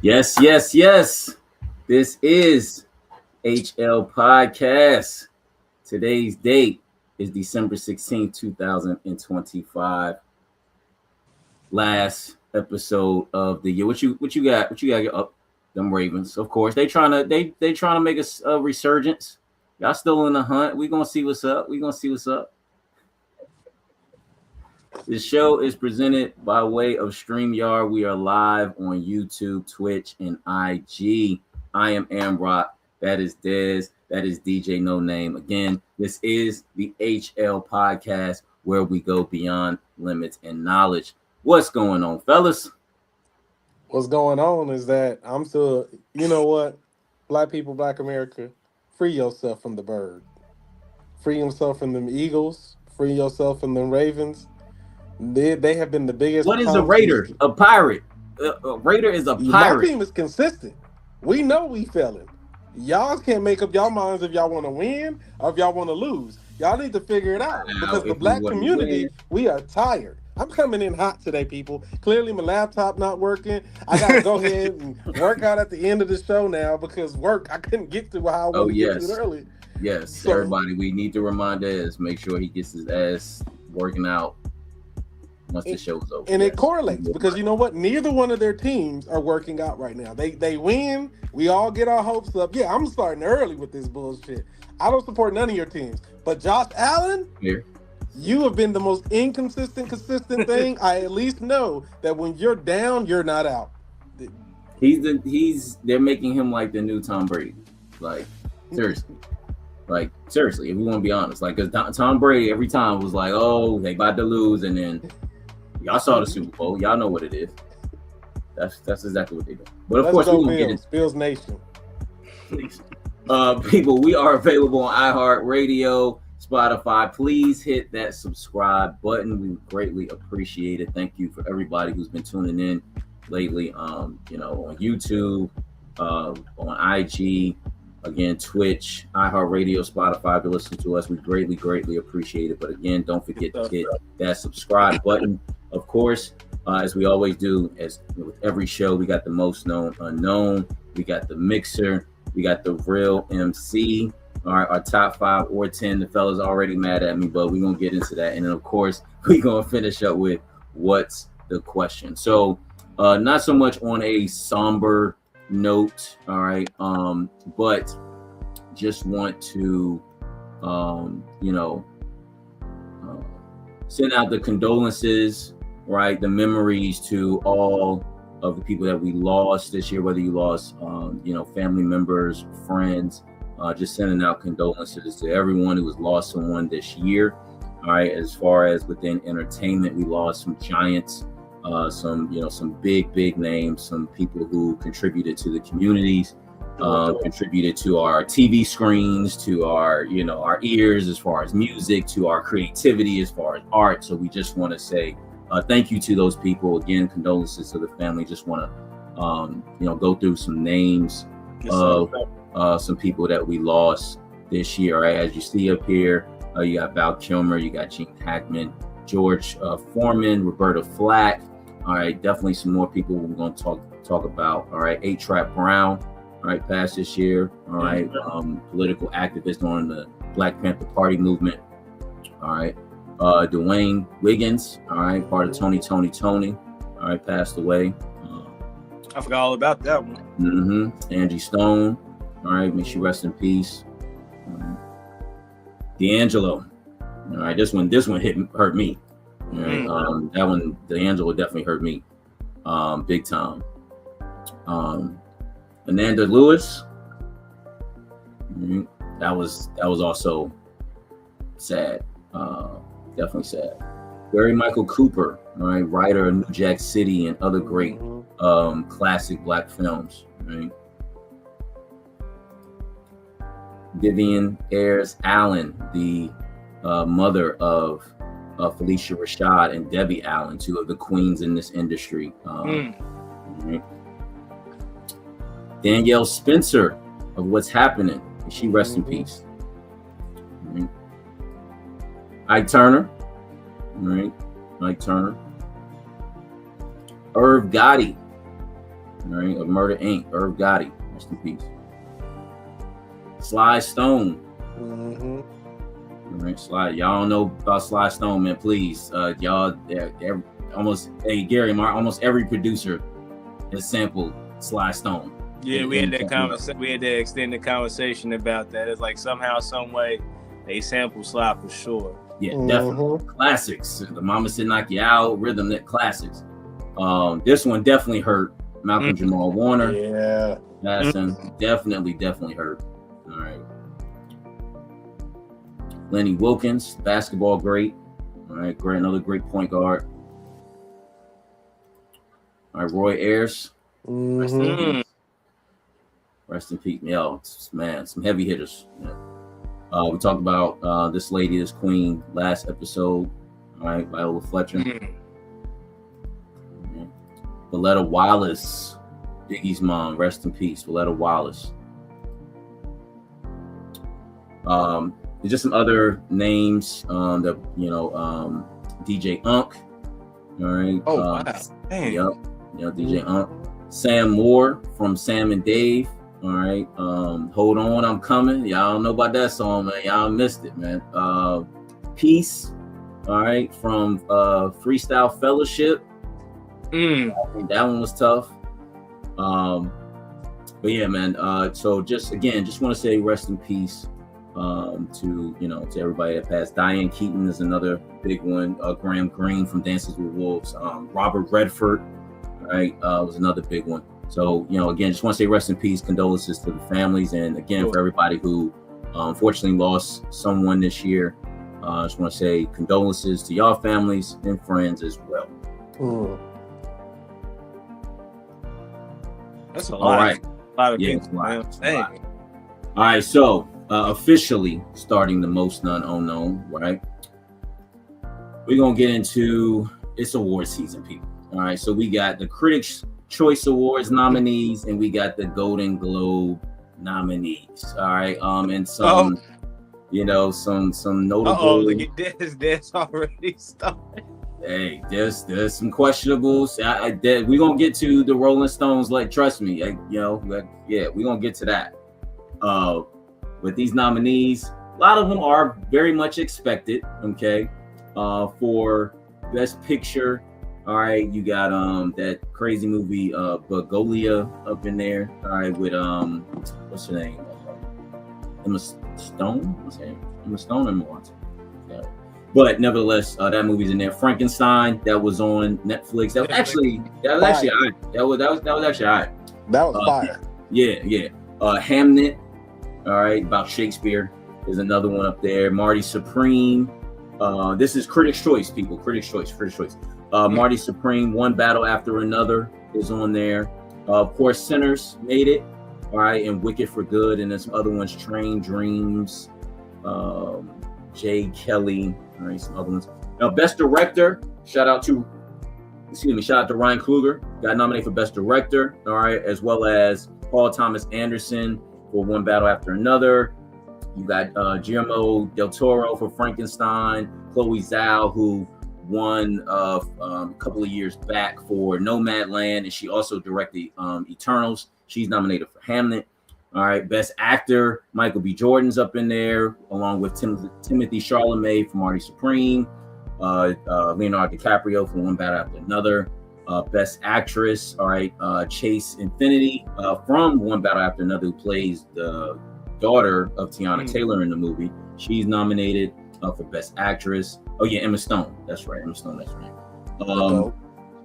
Yes, yes, yes. This is HL Podcast. Today's date is December 16th, 2025. Last episode of the year. What you got? What you got up? Them Ravens. Of course. They trying to make a resurgence. Y'all still in the hunt. We gonna see what's up. This show is presented by way of StreamYard. We are live on YouTube, Twitch, and IG. I am Amrock. That is Dez. That is DJ No Name. Again, this is the HL Podcast where we go beyond limits and knowledge. What's going on, fellas? What's going on is that I'm still, you know what? Black people, Black America, free yourself from the bird. Free yourself from them Eagles. Free yourself from them Ravens. They have been the biggest. What is a Raider? A pirate. A Raider is a pirate. My team is consistent. We know we failing. Y'all can't make up y'all minds if y'all want to win or if y'all want to lose. Y'all need to figure it out because the Black community, we are tired. I'm coming in hot today, people. Clearly, my laptop not working. I got to go ahead and work out at the end of the show now because I couldn't get to how I wanted to get to it early. Yes, so, everybody, we need to remind Dez, make sure he gets his ass working out once the show's over. And it correlates because you know what? Neither one of their teams are working out right now. They win. We all get our hopes up. Yeah, I'm starting early with this bullshit. I don't support none of your teams. But Josh Allen, here. You have been the most consistent thing. I at least know that when you're down, you're not out. They're making him like the new Tom Brady. Like, seriously. If we want to be honest. Like, because Tom Brady every time was like, oh, they about to lose. And then y'all saw the Super Bowl. Y'all know what it is. That's exactly what they do. But of course, we're going to get it. Bills Nation. People, we are available on iHeartRadio, Spotify. Please hit that subscribe button. We greatly appreciate it. Thank you for everybody who's been tuning in lately. On YouTube, on IG, again, Twitch, iHeartRadio, Spotify. To listen to us, we greatly appreciate it. But again, don't forget to hit that subscribe button. Of course, as we always do, as with every show, we got the most known unknown. We got the mixer. We got the real MC. All right, our top 5 or 10. The fellas already mad at me, but we're going to get into that. And then, of course, we're going to finish up with what's the question. So, not so much on a somber note, all right, but just want to, send out the condolences, right, the memories to all of the people that we lost this year, whether you lost, family members, friends. Just sending out condolences to everyone who has lost someone this year. All right. As far as within entertainment, we lost some giants, some big names, some people who contributed to the communities, contributed to our TV screens, to our ears, as far as music, to our creativity, as far as art. So we just want to say thank you to those people. Again, condolences to the family. Just want to, go through some names of some people that we lost this year. Right, as you see up here, you got Val Kilmer, you got Gene Hackman, George Foreman, Roberta Flack. All right, definitely some more people we're going to talk about. All right, A-Trap Brown, all right, passed this year. All right, political activist on the Black Panther Party movement. All right, Dwayne Wiggins, all right, part of Tony, all right, passed away. I forgot all about that one. Angie Stone, all right, may she rest in peace. D'Angelo, all right, this one hurt me. All right, that one, D'Angelo definitely hurt me, big time. Ananda Lewis, that was also sad, definitely sad. Barry Michael Cooper, all right, writer of New Jack City and other great classic Black films, right? Vivian Ayers Allen, the mother of Felicia Rashad and Debbie Allen, two of the queens in this industry. Right? Danielle Spencer of What's Happening, she rest in peace. Right? Ike Turner, right? Ike Turner. Irv Gotti, all right, of Murder Inc., Irv Gotti, rest in peace. Sly Stone. Mm-hmm. All right, Sly. Y'all don't know about Sly Stone, man. Please, y'all. Almost every producer has sampled Sly Stone. Yeah, we had that conversation. We had that extended conversation about that. It's like somehow, some way, they sample Sly for sure. Yeah, definitely classics. The Mama Said Knock You Out, Rhythm, that classics. This one definitely hurt Malcolm Jamal Warner. Yeah, that's definitely hurt. All right. Lenny Wilkens, basketball great. All right, great, another great point guard. All right, Roy Ayers. Rest in peace. Yo, man, some heavy hitters. Yeah. We talked about this lady, this queen, last episode. All right, Viola Fletcher. Valletta Wallace, Biggie's mom. Rest in peace, Valletta Wallace. There's just some other names that DJ Unk. All right. Oh wow. Dang. Yep. DJ Unk. Sam Moore from Sam and Dave. All right. Hold On, I'm Coming. Y'all don't know about that song, man. Y'all missed it, man. Peace. All right. From Freestyle Fellowship. I think that one was tough. But yeah, man. So just want to say rest in peace to everybody that passed. Diane Keaton is another big one. Graham Greene from Dances with Wolves. Robert Redford, right, was another big one. So, again, just want to say rest in peace, condolences to the families, and again, for everybody who unfortunately lost someone this year, I just want to say condolences to y'all families and friends as well. That's a lot. All right. A lot of people. All right, so officially starting the Most None Unknown, right? We're going to get into it's award season, people. All right, so we got the Critics' Choice Awards nominees, and we got the Golden Globe nominees. All right, and some, some notable. Look at this already started. Hey, there's some questionables. We're gonna get to the Rolling Stones. Like, trust me, we're gonna get to that. With these nominees, a lot of them are very much expected. Okay, for Best Picture. All right, you got that crazy movie Bugolia up in there. All right, with what's her name? Emma Stone. What's her name? Emma Stone. Emma Watson. Yeah. But nevertheless, that movie's in there. Frankenstein, that was on Netflix. That was actually all right. That was actually all right. That was fire. Yeah. Hamnet. All right, about Shakespeare. There's another one up there. Marty Supreme. This is Critics' Choice, people. Critics' Choice. Marty Supreme, One Battle After Another is on there. Of course, Sinners made it. All right, and Wicked for Good, and then some other ones, Train Dreams, Jay Kelly, all right, some other ones. Now, Best Director, shout out to Ryan Coogler, got nominated for Best Director, all right, as well as Paul Thomas Anderson for One Battle After Another. You got Guillermo del Toro for Frankenstein, Chloe Zhao, who won a couple of years back for Nomadland, and she also directed Eternals. She's nominated for Hamnet. All right, Best Actor, Michael B. Jordan's up in there, along with Timothy Chalamet for Marty Supreme, Leonardo DiCaprio for One Battle After Another. Best Actress, all right, Chase Infinity from One Battle After Another, who plays the daughter of Tiana Taylor in the movie. She's nominated for Best Actress. Oh yeah, Emma Stone. That's right, Emma Stone. That's right.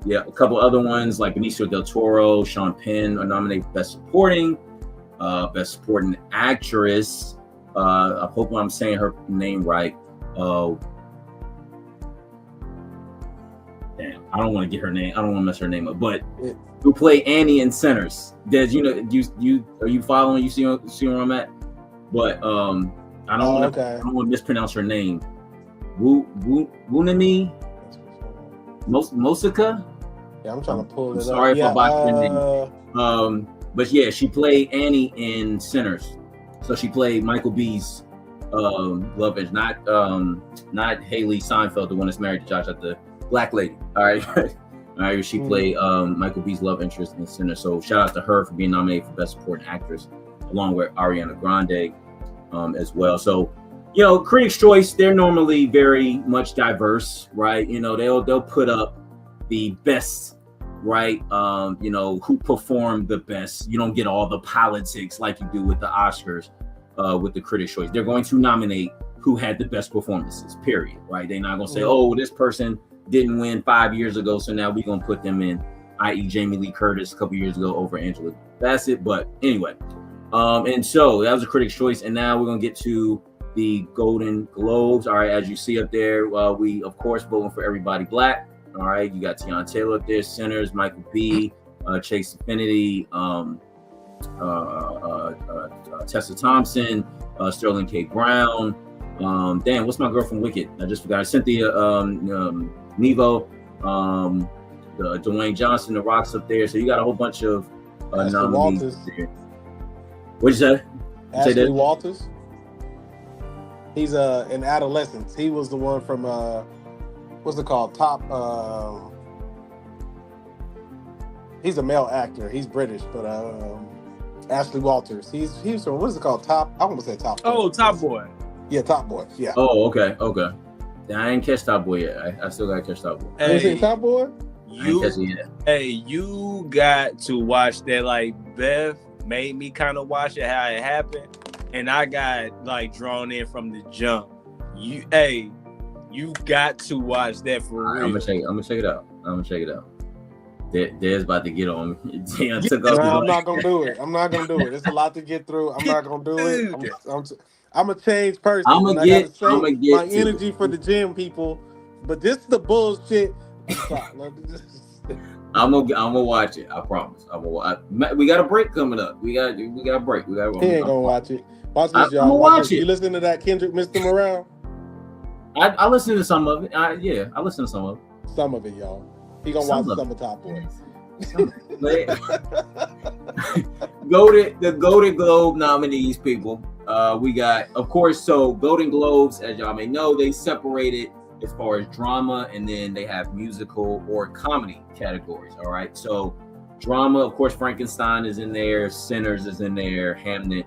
Yeah, a couple other ones like Benicio del Toro, Sean Penn are nominated for Best Supporting. Best Supporting Actress. I hope I'm saying her name right. Damn, I don't want to get her name. I don't want to mess her name up. But who play Annie in Sinners? Des, you are you following? You see where I'm at? But I don't want to mispronounce her name. Wunami Mosika. Yeah, I'm trying to pull it up. Sorry if I botched her name. But yeah, she played Annie in Sinners. So she played Michael B's love interest, not Haley Seinfeld, the one that's married to Josh, the black lady. All right. All All right, she played Michael B's love interest in Sinner. So shout out to her for being nominated for Best Supporting Actress, along with Ariana Grande as well. So, you know, Critics' Choice, they're normally very much diverse, right? You know, they'll put up the best, right? You know, who performed the best. You don't get all the politics like you do with the Oscars with the Critics' Choice. They're going to nominate who had the best performances, period, right? They're not going to say, oh, this person didn't win 5 years ago, so now we're going to put them in, i.e. Jamie Lee Curtis a couple years ago over Angela Bassett. But anyway, and so that was a Critics' Choice, and now we're going to get to the Golden Globes. All right, as you see up there, we, of course, voting for everybody black. All right, you got Tiana Taylor up there, Sinners, Michael B., Chase Affinity, Tessa Thompson, Sterling K. Brown. Damn, what's my girl from Wicked? I just forgot. Cynthia Nevo, Dwayne Johnson, The Rock's up there. So you got a whole bunch of nominees there. What'd you say? Ashley Walters. He's in Adolescence. He was the one from what's it called? He's a male actor. He's British, but Ashley Walters. He's from, what is it called? I want to say Top Boy. Oh, Top Boy. Yeah, Top Boy. Yeah. Oh, okay. I ain't catch Top Boy yet. I still gotta catch Top Boy. Hey, you seen Top Boy? You got to watch that. Like, Bev made me kind of watch it how it happened, and I got like drawn in from the jump. You got to watch that for real. I'm gonna check it out. There's about to get on me. I'm not gonna do it. It's a lot to get through. I'm not gonna do it. I'm a changed person. I'm gonna get my energy for the gym, people. But this is the bullshit. I'm gonna watch it. I promise. We got a break coming up. We got a break. He ain't gonna watch it. Watch this, y'all. I'm gonna watch it. You listen to that Kendrick, Mr. Morale? I listen to some of it. I listen to some of it. Some of it, y'all. He gonna watch some of Top Boy. The Golden Globe nominees, people. We got, of course, so Golden Globes, as y'all may know, they separated as far as drama, and then they have musical or comedy categories. All right. So drama, of course, Frankenstein is in there, Sinners is in there, Hamnet.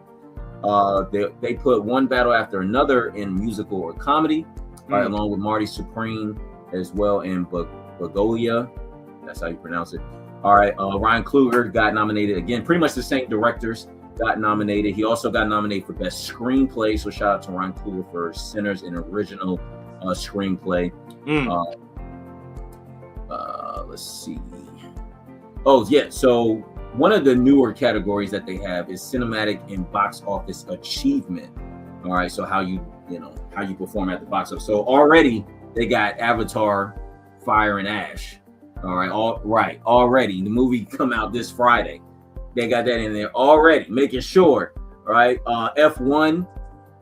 They put One Battle After Another in musical or comedy, right, along with Marty Supreme as well in Bagolia. That's how you pronounce it. All right. Ryan Coogler got nominated again. Pretty much the same directors got nominated. He also got nominated for Best Screenplay. So shout out to Ryan Coogler for Sinners, an original screenplay. Let's see. Oh yeah. So one of the newer categories that they have is cinematic and box office achievement. All right. So how you perform at the box office. So already they got Avatar, Fire and Ash. All right. Already the movie come out this Friday. They got that in there already, making sure. All right. F1,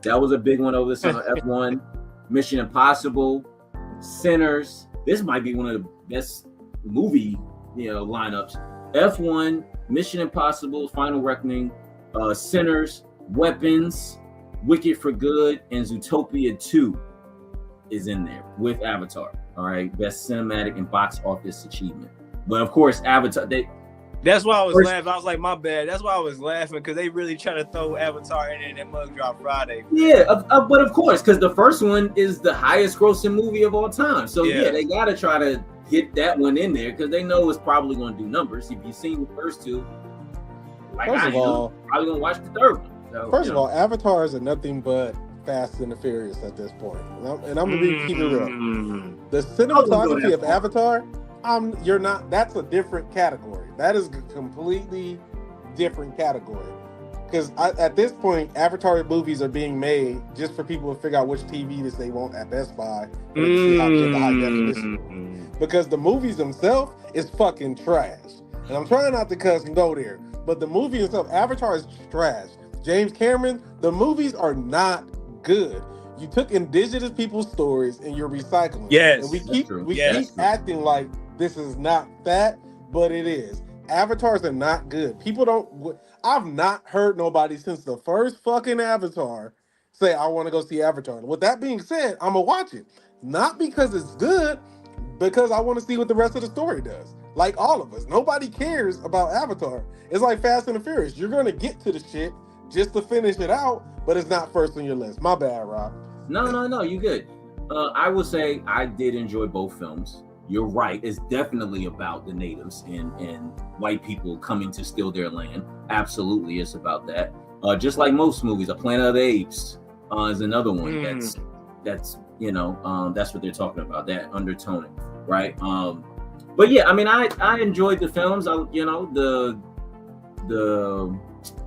that was a big one over the summer. F1, Mission Impossible, Sinners. This might be one of the best movie lineups. F1, Mission Impossible, Final Reckoning, Sinners, Weapons, Wicked for Good, and Zootopia 2 is in there with Avatar. All right, best cinematic and box office achievement. But of course, Avatar. That's why I was laughing. I was like, my bad. That's why I was laughing, because they really trying to throw Avatar in that mug drop Friday. Yeah, but of course, because the first one is the highest grossing movie of all time. So yeah they got to try to get that one in there because they know it's probably going to do numbers. If you've seen the first two, probably going to watch the third one. So, first of all, Avatars are nothing but Fast and the Furious at this point. And I'm going to keep it real. The cinematography of Avatar, that's a different category. That is a completely different category. Because at this point, Avatar movies are being made just for people to figure out which TVs they want at Best Buy and see how to get the high definition. Because the movies themselves is fucking trash. And I'm trying not to cuss and go there, but the movie itself, Avatar, is trash. James Cameron, the movies are not good. You took indigenous people's stories and you're recycling. Yes, and we keep acting like this is not that, but it is. Avatars are not good. I've not heard nobody since the first fucking Avatar say, I want to go see Avatar. With that being said, I'm going to watch it. Not because it's good, because I want to see what the rest of the story does. Like all of us, nobody cares about Avatar. It's like Fast and the Furious. You're gonna get to the shit just to finish it out, but it's not first on your list. My bad, Rob. No, you good. I will say I did enjoy both films. You're right. It's definitely about the natives and white people coming to steal their land. Absolutely, it's about that. Just like most movies, A Planet of the Apes is another one that's that's what they're talking about, that undertoning, right? But yeah, I mean, I enjoyed the films. The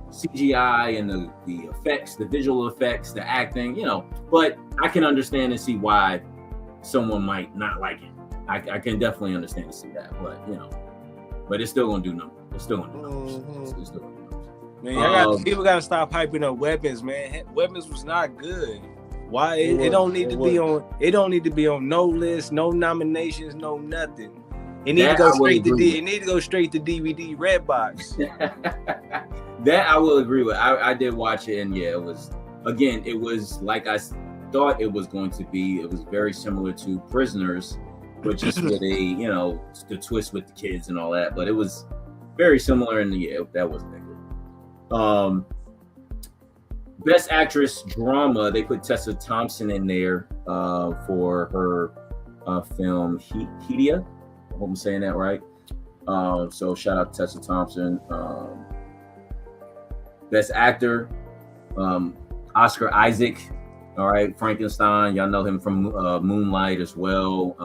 CGI and the effects, the visual effects, the acting, but I can understand and see why someone might not like it. I can definitely understand and see that, but it's still gonna do numbers. It's still gonna do numbers. It's still gonna do numbers. Man, people gotta stop hyping up Weapons, man. Weapons was not good. Why it don't need to be on? It don't need to be on no list, no nominations, no nothing. It need to go straight to It need to go straight to DVD Redbox. That I will agree with. I did watch it, and yeah, it was like I thought it was going to be. It was very similar to Prisoners, but just with the twist with the kids and all that. But it was very similar, and yeah, that wasn't that good. Best Actress Drama, they put Tessa Thompson in there for her film Hedia. I hope I'm saying that right. So shout out to Tessa Thompson. Best Actor, Oscar Isaac. All right, Frankenstein. Y'all know him from Moonlight as well.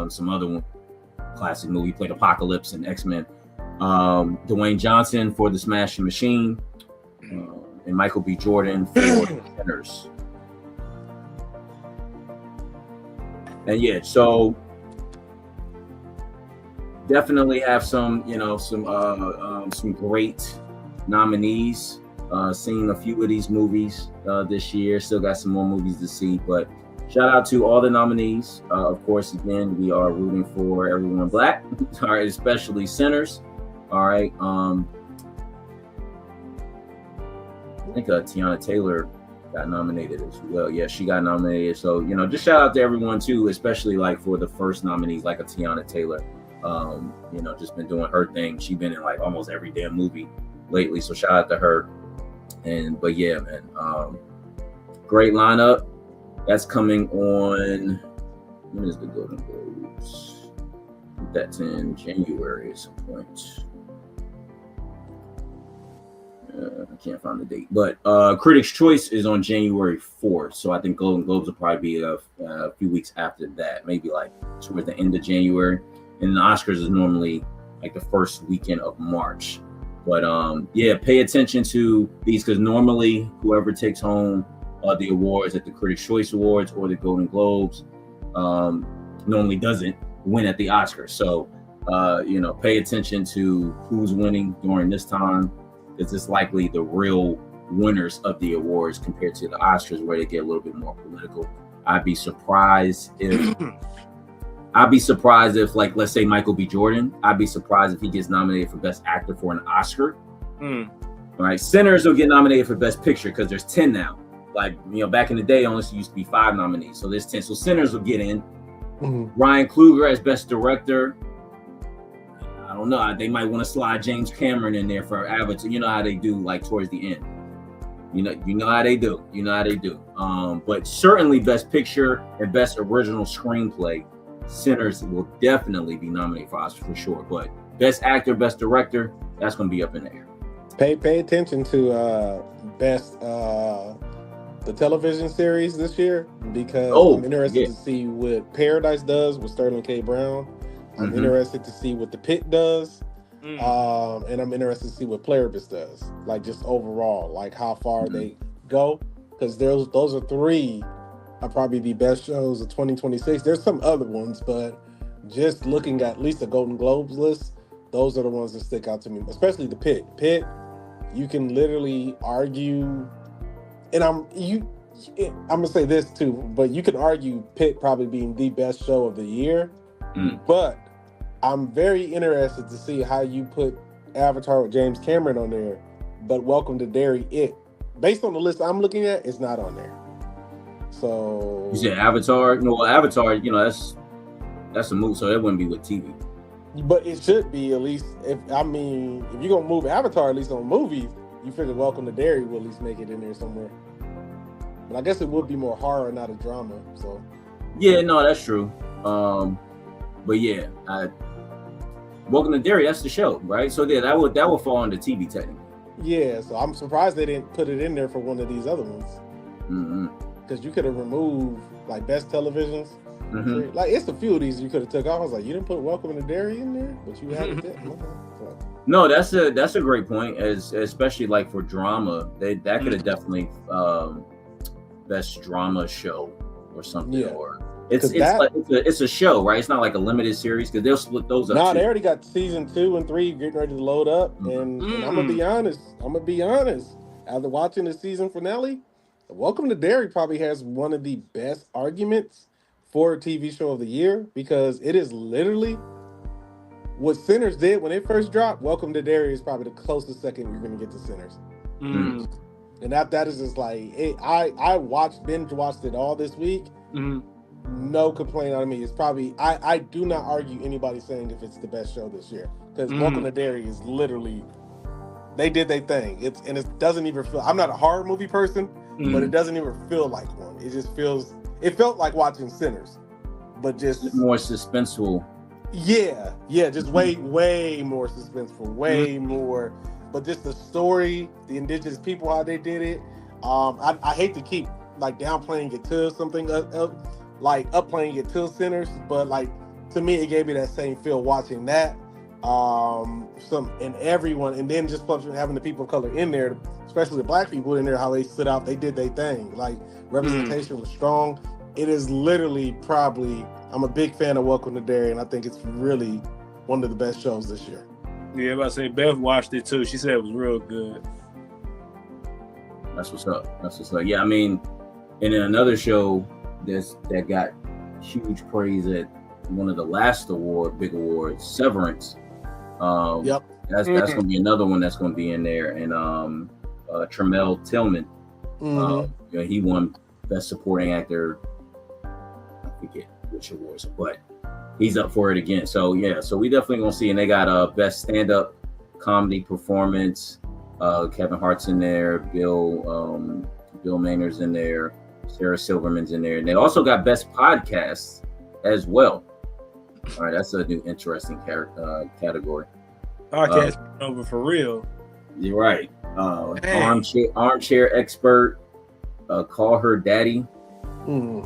Some other one, classic movie. He played Apocalypse and X-Men. Dwayne Johnson for The Smashing Machine. And Michael B. Jordan for Sinners. And yeah, so definitely have some great nominees. Seen a few of these movies this year. Still got some more movies to see, but shout out to all the nominees. Of course, again, we are rooting for everyone Black, all right, especially Sinners. All right. I think Tiana Taylor got nominated as well. Yeah, she got nominated. So, just shout out to everyone too, especially like for the first nominees, like a Tiana Taylor. Just been doing her thing. She's been in like almost every damn movie lately. So shout out to her. But yeah, man, great lineup. That's coming on. When is the Golden Globes? That's in January at some point. I can't find the date, but Critics' Choice is on January 4th. So I think Golden Globes will probably be a few weeks after that, maybe like towards the end of January. And the Oscars is normally like the first weekend of March. But yeah, pay attention to these because normally whoever takes home the awards at the Critics' Choice Awards or the Golden Globes normally doesn't win at the Oscars. So pay attention to who's winning during this time. Because it's likely the real winners of the awards compared to the Oscars, where they get a little bit more political. I'd be surprised if, like, let's say Michael B. Jordan. I'd be surprised if he gets nominated for Best Actor for an Oscar. All right, Sinners will get nominated for Best Picture because there's 10 now. Like, back in the day, only used to be 5 nominees, so there's 10. So Sinners will get in. Ryan Coogler as Best Director. I don't know. They might want to slide James Cameron in there for Avatar. You know how they do, like towards the end. You know how they do. But certainly Best Picture and Best Original Screenplay, Sinners will definitely be nominated for Oscar for sure. But Best Actor, Best Director, that's going to be up in the air. Pay attention to Best the television series this year because I'm interested to see what Paradise does with Sterling K. Brown. I'm interested to see what The Pit does, and I'm interested to see what Pluribus does, like just overall, like how far they go, because those are 3 are probably the best shows of 2026. There's some other ones, but just looking at least the Golden Globes list, those are the ones that stick out to me, especially The Pit. Pit, you can literally argue, and I'm gonna say this too, but you can argue Pit probably being the best show of the year. But I'm very interested to see how you put Avatar with James Cameron on there, but Welcome to Derry, based on the list I'm looking at, it's not on there. So you said Avatar? No, Avatar, That's a move, so that wouldn't be with TV. But it should be at least. If you're gonna move Avatar at least on movies, you figure Welcome to Derry will at least make it in there somewhere. But I guess it would be more horror, not a drama. So. Yeah, no, that's true. But yeah, Welcome to Derry, that's the show, right? So yeah, that would fall on the TV technically. Yeah, so I'm surprised they didn't put it in there for one of these other ones. Because you could have removed like best televisions. Like it's a few of these you could have took off. I was like, you didn't put Welcome to Derry in there, but you had it there. So. No, that's a great point. Especially like for drama, that could have definitely best drama show or something. Yeah. Or it's a show, right? It's not like a limited series because they'll split those up. No, they already got season 2 and 3 getting ready to load up, and I'm gonna be honest. After watching the season finale, Welcome to Derry probably has one of the best arguments for a TV show of the year because it is literally what Sinners did when it first dropped. Welcome to Derry is probably the closest second you're going to get to Sinners. And that is just like, I binge watched it all this week. No complaint on me. It's probably, I do not argue anybody saying if it's the best show this year because Welcome to Derry is literally, they did their thing. It doesn't even feel, I'm not a horror movie person, but it doesn't even feel like one. It just feels, it felt like watching Sinners, but just more suspenseful. Yeah, just way more suspenseful, way more. But just the story, the indigenous people, how they did it. I hate to keep like downplaying it to something, like upplaying it to Sinners, but like to me, it gave me that same feel watching that. And everyone, and then just having the people of color in there, especially the black people in there, how they stood out, they did their thing. Like representation was strong. It is literally probably, I'm a big fan of Welcome to Derry, and I think it's really one of the best shows this year. Yeah, I say Beth watched it too. She said it was real good. That's what's up. Yeah, I mean, and then another show that got huge praise at one of the last big awards, Severance. That's gonna be another one that's gonna be in there, and Tremel Tillman, he won Best Supporting Actor. I forget which awards, but he's up for it again. So yeah, so we definitely gonna see, and they got Best Stand-Up Comedy Performance. Kevin Hart's in there, Bill Maynard's in there, Sarah Silverman's in there, and they also got Best Podcast as well. All right, that's a new interesting category. Podcast over for real. You're right. Armchair Expert, Call Her Daddy, Good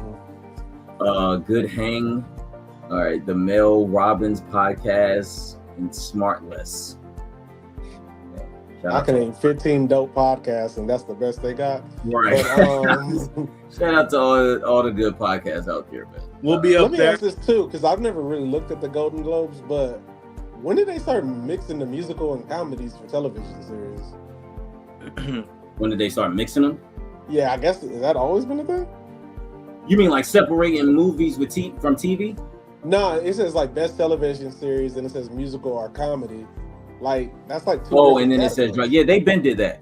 Hang. All right, the Mel Robbins Podcast, and Smartless. I can name 15 dope podcasts, and that's the best they got. Right. But, shout out to all the good podcasts out there, man. We'll be up there. Let me ask this too, because I've never really looked at the Golden Globes, but when did they start mixing the musical and comedies for television series? When did they start mixing them? Yeah, I guess, has that always been a thing? You mean like separating movies from TV? No, it says like best television series, and it says musical or comedy. Like that's like two. Oh, and then it says yeah, they been did that.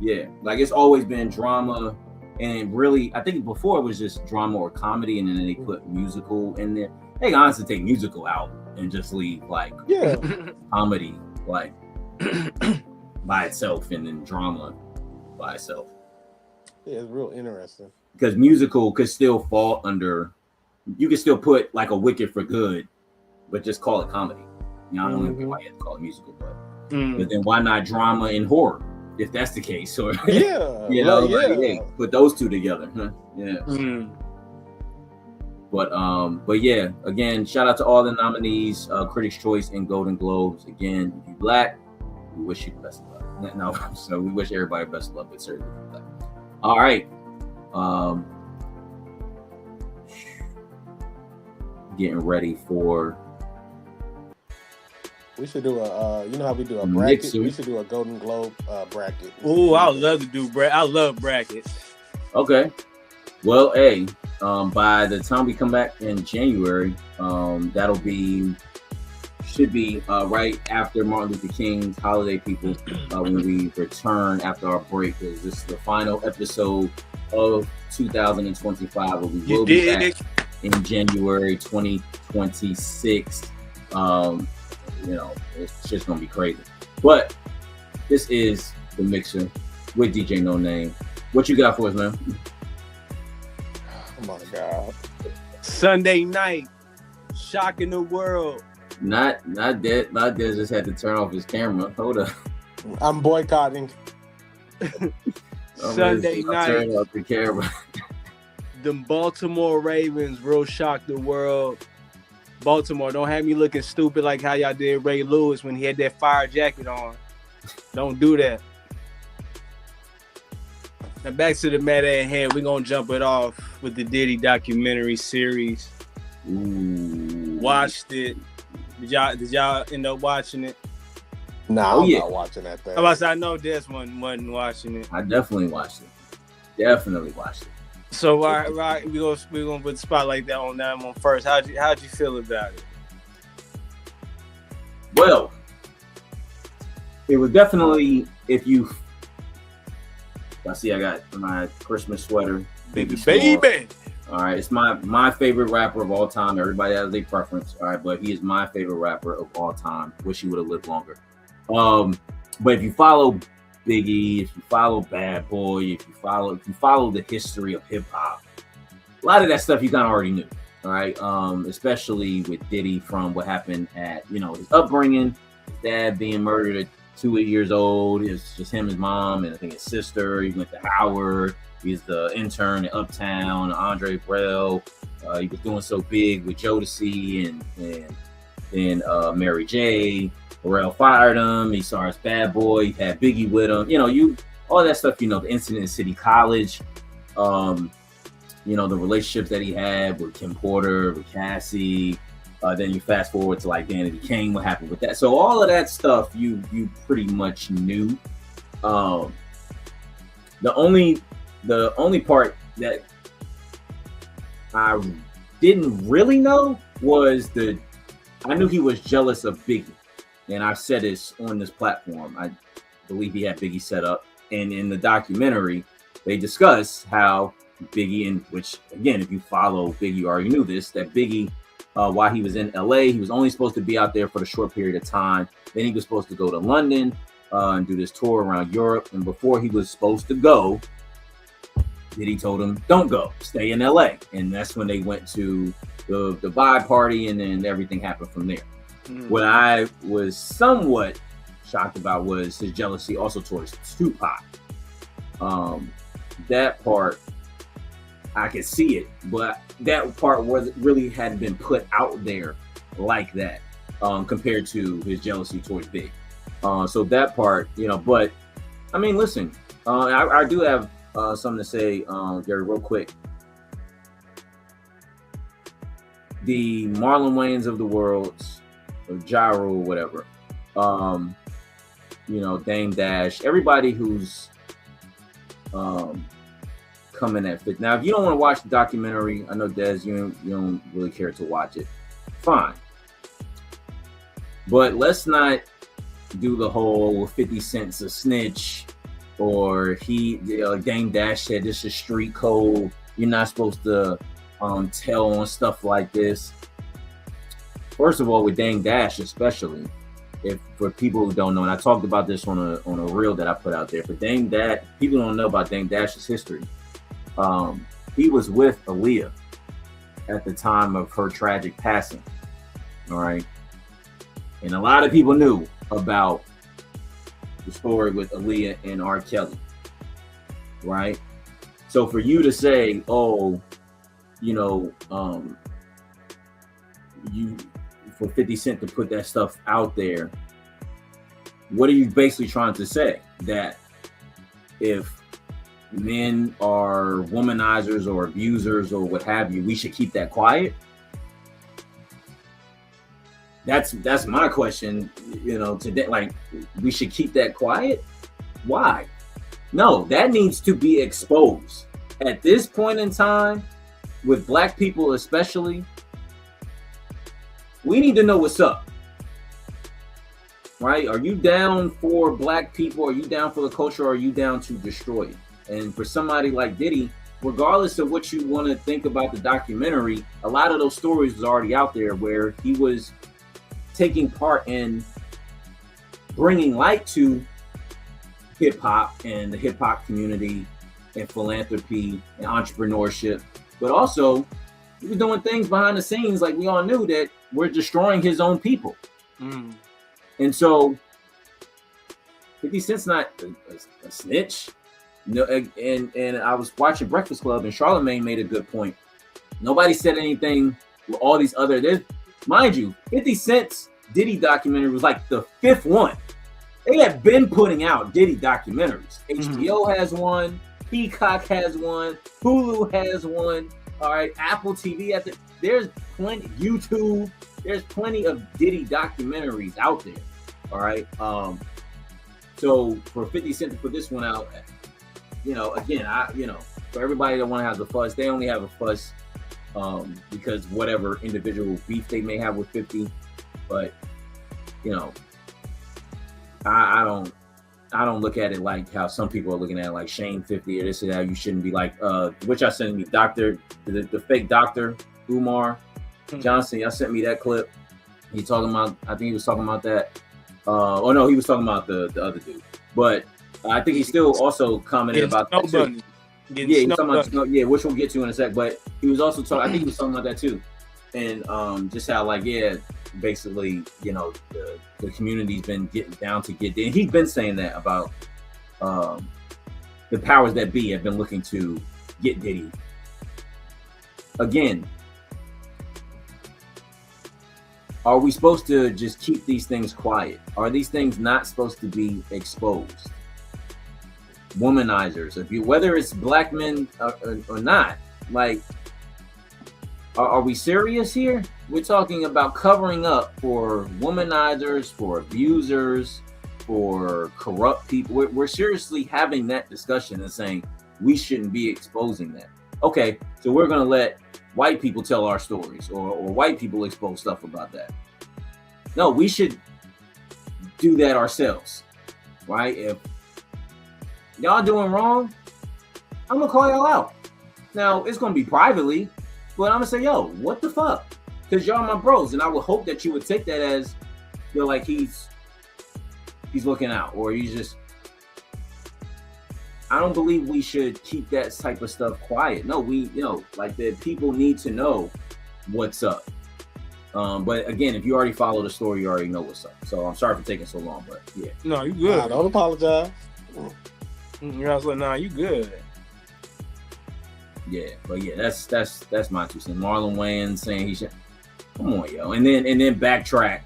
Yeah. Like it's always been drama, and really, I think before it was just drama or comedy, and then they put musical in there. They can honestly take musical out and just leave like comedy like by itself, and then drama by itself. Yeah, it's real interesting. Because musical could still fall under, you could still put like a Wicked for Good, but just call it comedy. You know, I don't know why you have to call it musical, but then why not drama and horror if that's the case? Or put those two together, huh? Yeah. But yeah, again, shout out to all the nominees, Critics' Choice and Golden Globes. Again, if you Black, we wish you the best of luck. No, so we wish everybody best of luck, but certainly for Black. All right. Getting ready for. We should do a, you know how we do a bracket? We should do a Golden Globe bracket. Ooh, I would love to do I love brackets. Okay. Well, hey, by the time we come back in January, should be right after Martin Luther King's holiday, people, when we return after our break, because this is the final episode of 2025, where we will be back in January 2026. It's just gonna be crazy. But this is the Mixer with DJ No Name. What you got for us, man? Oh my God! Sunday night, shocking the world. Not Des just had to turn off his camera. Hold up. I'm boycotting. Sunday night. Turn off the camera. The Baltimore Ravens real shocked the world. Baltimore, don't have me looking stupid like how y'all did Ray Lewis when he had that fire jacket on. Don't do that. Now back to the matter at hand. We're gonna jump it off with the Diddy documentary series. Ooh. Watched it. Did y'all end up watching it? Nah, I'm not watching that thing. I know this one wasn't watching it. I definitely watched it. Definitely watched it. So all right, we're gonna put the spotlight down on that one first. How'd you feel about it? Well, it was definitely I see I got my Christmas sweater. Baby. All right, it's my favorite rapper of all time. Everybody has a preference, all right, but he is my favorite rapper of all time. Wish he would have lived longer. But if you follow Biggie, if you follow Bad Boy, if you follow the history of hip hop, a lot of that stuff you kind of already knew, all right. Especially with Diddy, from what happened at his upbringing, his dad being murdered at 2 years old. It's just him, his mom, and I think his sister. He went to Howard. He's the intern at Uptown. Andre Brell. He was doing so big with Jodeci and Mary J. Pharrell fired him. He saw his Bad Boy. He had Biggie with him. All that stuff. The incident in City College. The relationships that he had with Kim Porter, with Cassie. Then you fast forward to like Danity Kane. What happened with that? So all of that stuff you pretty much knew. The only part that I didn't really know was I knew he was jealous of Biggie. And I've said this on this platform. I believe he had Biggie set up. And in the documentary, they discuss how Biggie, which again, if you follow Biggie, you already knew this, that Biggie, while he was in LA, he was only supposed to be out there for a short period of time. Then he was supposed to go to London and do this tour around Europe. And before he was supposed to go, Diddy told him, don't go, stay in LA. And that's when they went to the Dubai party, and then everything happened from there. What I was somewhat shocked about was his jealousy also towards Tupac. That part, I could see it, but that part hadn't been put out there like that compared to his jealousy towards Big. So that part, but I mean, listen, I do have something to say, Gary, real quick. The Marlon Wayans of the world, or Gyro or whatever, Dame Dash, everybody who's coming at fit. Now, if you don't want to watch the documentary, I know Des, you don't really care to watch it. Fine. But let's not do the whole 50 Cent's a snitch, or Dame Dash said this is street code. You're not supposed to tell on stuff like this. First of all, with Dame Dash, especially, for people who don't know, and I talked about this on a reel that I put out there. For Dame Dash, people don't know about Dame Dash's history. He was with Aaliyah at the time of her tragic passing. All right, and a lot of people knew about the story with Aaliyah and R. Kelly. Right, so for you to say, for 50 Cent to put that stuff out there, what are you basically trying to say? That if men are womanizers or abusers or what have you, we should keep that quiet? That's my question, today. Like, we should keep that quiet? Why? No, that needs to be exposed. At this point in time, with Black people especially, we need to know what's up, right? Are you down for Black people? Are you down for the culture? Or are you down to destroy it? And for somebody like Diddy, regardless of what you want to think about the documentary, a lot of those stories was already out there where he was taking part in bringing light to hip hop and the hip hop community and philanthropy and entrepreneurship, but also he was doing things behind the scenes like we all knew that were destroying his own people. And so 50 Cent's not a snitch. No, and I was watching Breakfast Club and Charlamagne made a good point. Nobody said anything with all these other, mind you, 50 Cent's Diddy documentary was like the 5th one. They have been putting out Diddy documentaries. HBO has one, Peacock has one, Hulu has one, all right, Apple TV, there's plenty, YouTube, there's plenty of Diddy documentaries out there, all right? So for 50 Cent to put this one out, again, for everybody that want to have the fuss, they only have a fuss because whatever individual beef they may have with 50, but I don't look at it like how some people are looking at it, like shame 50 or this or that. You shouldn't be like which I sent me the fake doctor Umar Johnson. Y'all sent me that clip. I think he was talking about that. Oh no, he was talking about the other dude. But I think he still also commented about that too. Yeah, he's talking about which we'll get to in a sec. But he was also talking. I think he was talking about that too, and just how basically the community's been getting down to get there. And he's been saying that about the powers that be have been looking to get Diddy. Again, are we supposed to just keep these things quiet? Are these things not supposed to be exposed? Womanizers, whether it's black men or not, like, are we serious here? We're talking about covering up for womanizers, for abusers, for corrupt people. We're seriously having that discussion and saying we shouldn't be exposing that. Okay, so we're going to let white people tell our stories or white people expose stuff about that. No, we should do that ourselves, right? If y'all doing wrong, I'm going to call y'all out. Now, it's going to be privately, but I'm going to say, yo, what the fuck? Because y'all my bros, and I would hope that you would take that as, like he's looking out, or he's just, I don't believe we should keep that type of stuff quiet. No, the people need to know what's up. But again, if you already follow the story, you already know what's up. So I'm sorry for taking so long, but yeah. No, you good. Nah, don't apologize. I was like, nah, you good. Yeah, but yeah, that's my 2 cents. Marlon Wayans saying he should. Come on, yo, and then backtrack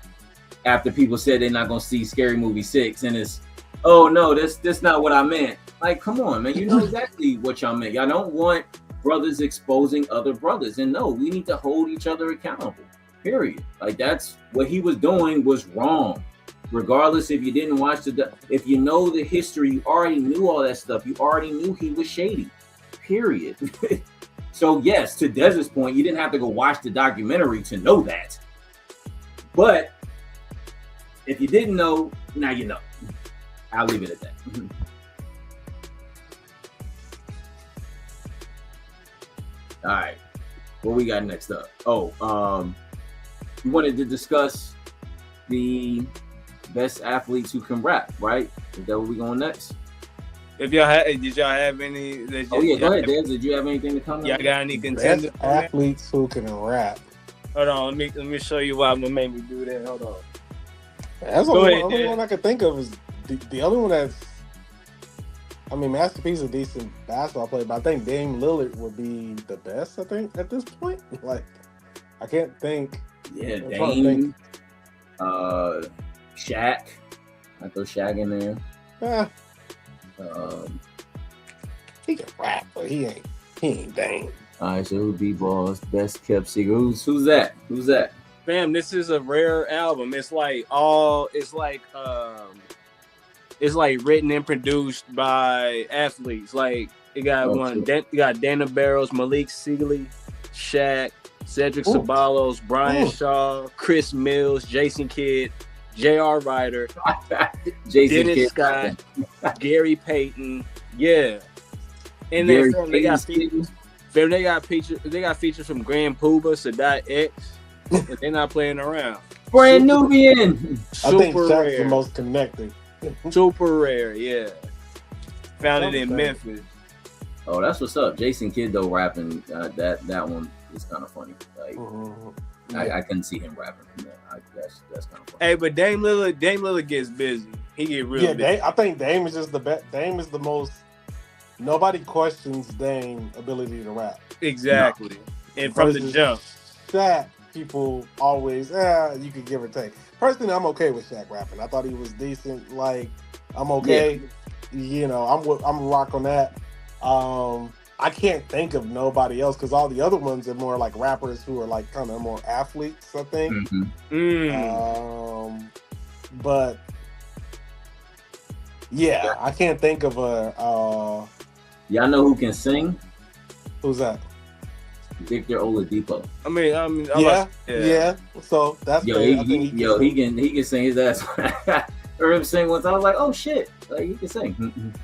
after people said they're not gonna see Scary Movie 6, and it's, oh no, that's not what I meant. Like, come on, man, you know exactly what y'all meant. Y'all don't want brothers exposing other brothers, and no, we need to hold each other accountable. Period. Like, that's what he was doing was wrong. Regardless if you didn't watch if you know the history, you already knew all that stuff. You already knew he was shady. Period. So yes, to Dez's point, you didn't have to go watch the documentary to know that. But if you didn't know, now you know. I'll leave it at that. All right, what we got next up? We wanted to discuss the best athletes who can rap, right? Is that where we going next? If y'all did y'all have any? Go ahead, Dez. Did you have anything to comment? Y'all got any contenders? Best athletes who can rap. Hold on, let me show you why I'm gonna make me do that. Hold on. That's the only one I can think of is the only one that's. I mean, Master P is a decent basketball player, but I think Dame Lillard would be the best. I think at this point, like, I can't think. Yeah, Dame, Shaq. I throw Shaq in there. He can rap, but he ain't Dame. All right, so it would be Ball's best kept secret. Who's that? Fam, this is a rare album. It's like written and produced by athletes. Like, it got you got Dana Barrows, Malik Sealy, Shaq, Cedric Ceballos, Brian Shaw, Chris Mills, Jason Kidd, J.R. Ryder, Dennis Scott, Gary Payton. Yeah. And then they got features. They got features from Grand Pooba, Sadat X, but they're not playing around. Brand Nubian. I think Shaq's the most connected. Super rare, yeah. Founded in Memphis. Oh, that's what's up. Jason Kidd though rapping that one is kind of funny. Like I couldn't see him rapping. That's kind of funny. Hey, but Dame Lillard gets busy. He get real busy. I think Dame is just the best. Dame is the most. Nobody questions Dame's ability to rap. Exactly, and from the jump. Shaq, people always you could give or take. Personally, I'm okay with Shaq rapping. I thought he was decent. Like I'm okay. Yeah. You know, I'm rock on that. I can't think of nobody else because all the other ones are more like rappers who are like kind of more athletes, I think. But yeah, I can't think of a. Y'all know who can sing? Who's that? Victor Oladipo. I mean, yeah. So that's he can sing his ass. I heard him sing once. I was like, oh shit, like he can sing.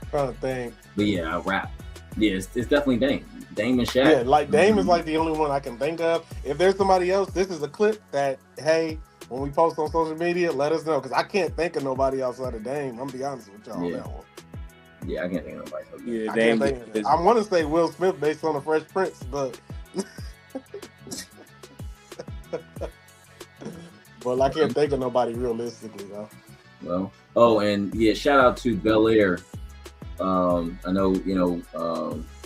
Trying to think. But yeah, rap. Yeah, it's definitely Dame. Dame and Shaq. Yeah, like Dame is like the only one I can think of. If there's somebody else, this is a clip that, hey, when we post on social media, let us know. Because I can't think of nobody outside of Dame. I'm going to be honest with y'all on that one. Yeah, I can't think of nobody else. Yeah, Dame. I want to say Will Smith based on the Fresh Prince, but... but I can't think of nobody realistically, though. Well, and yeah, shout out to Bel Air. I know,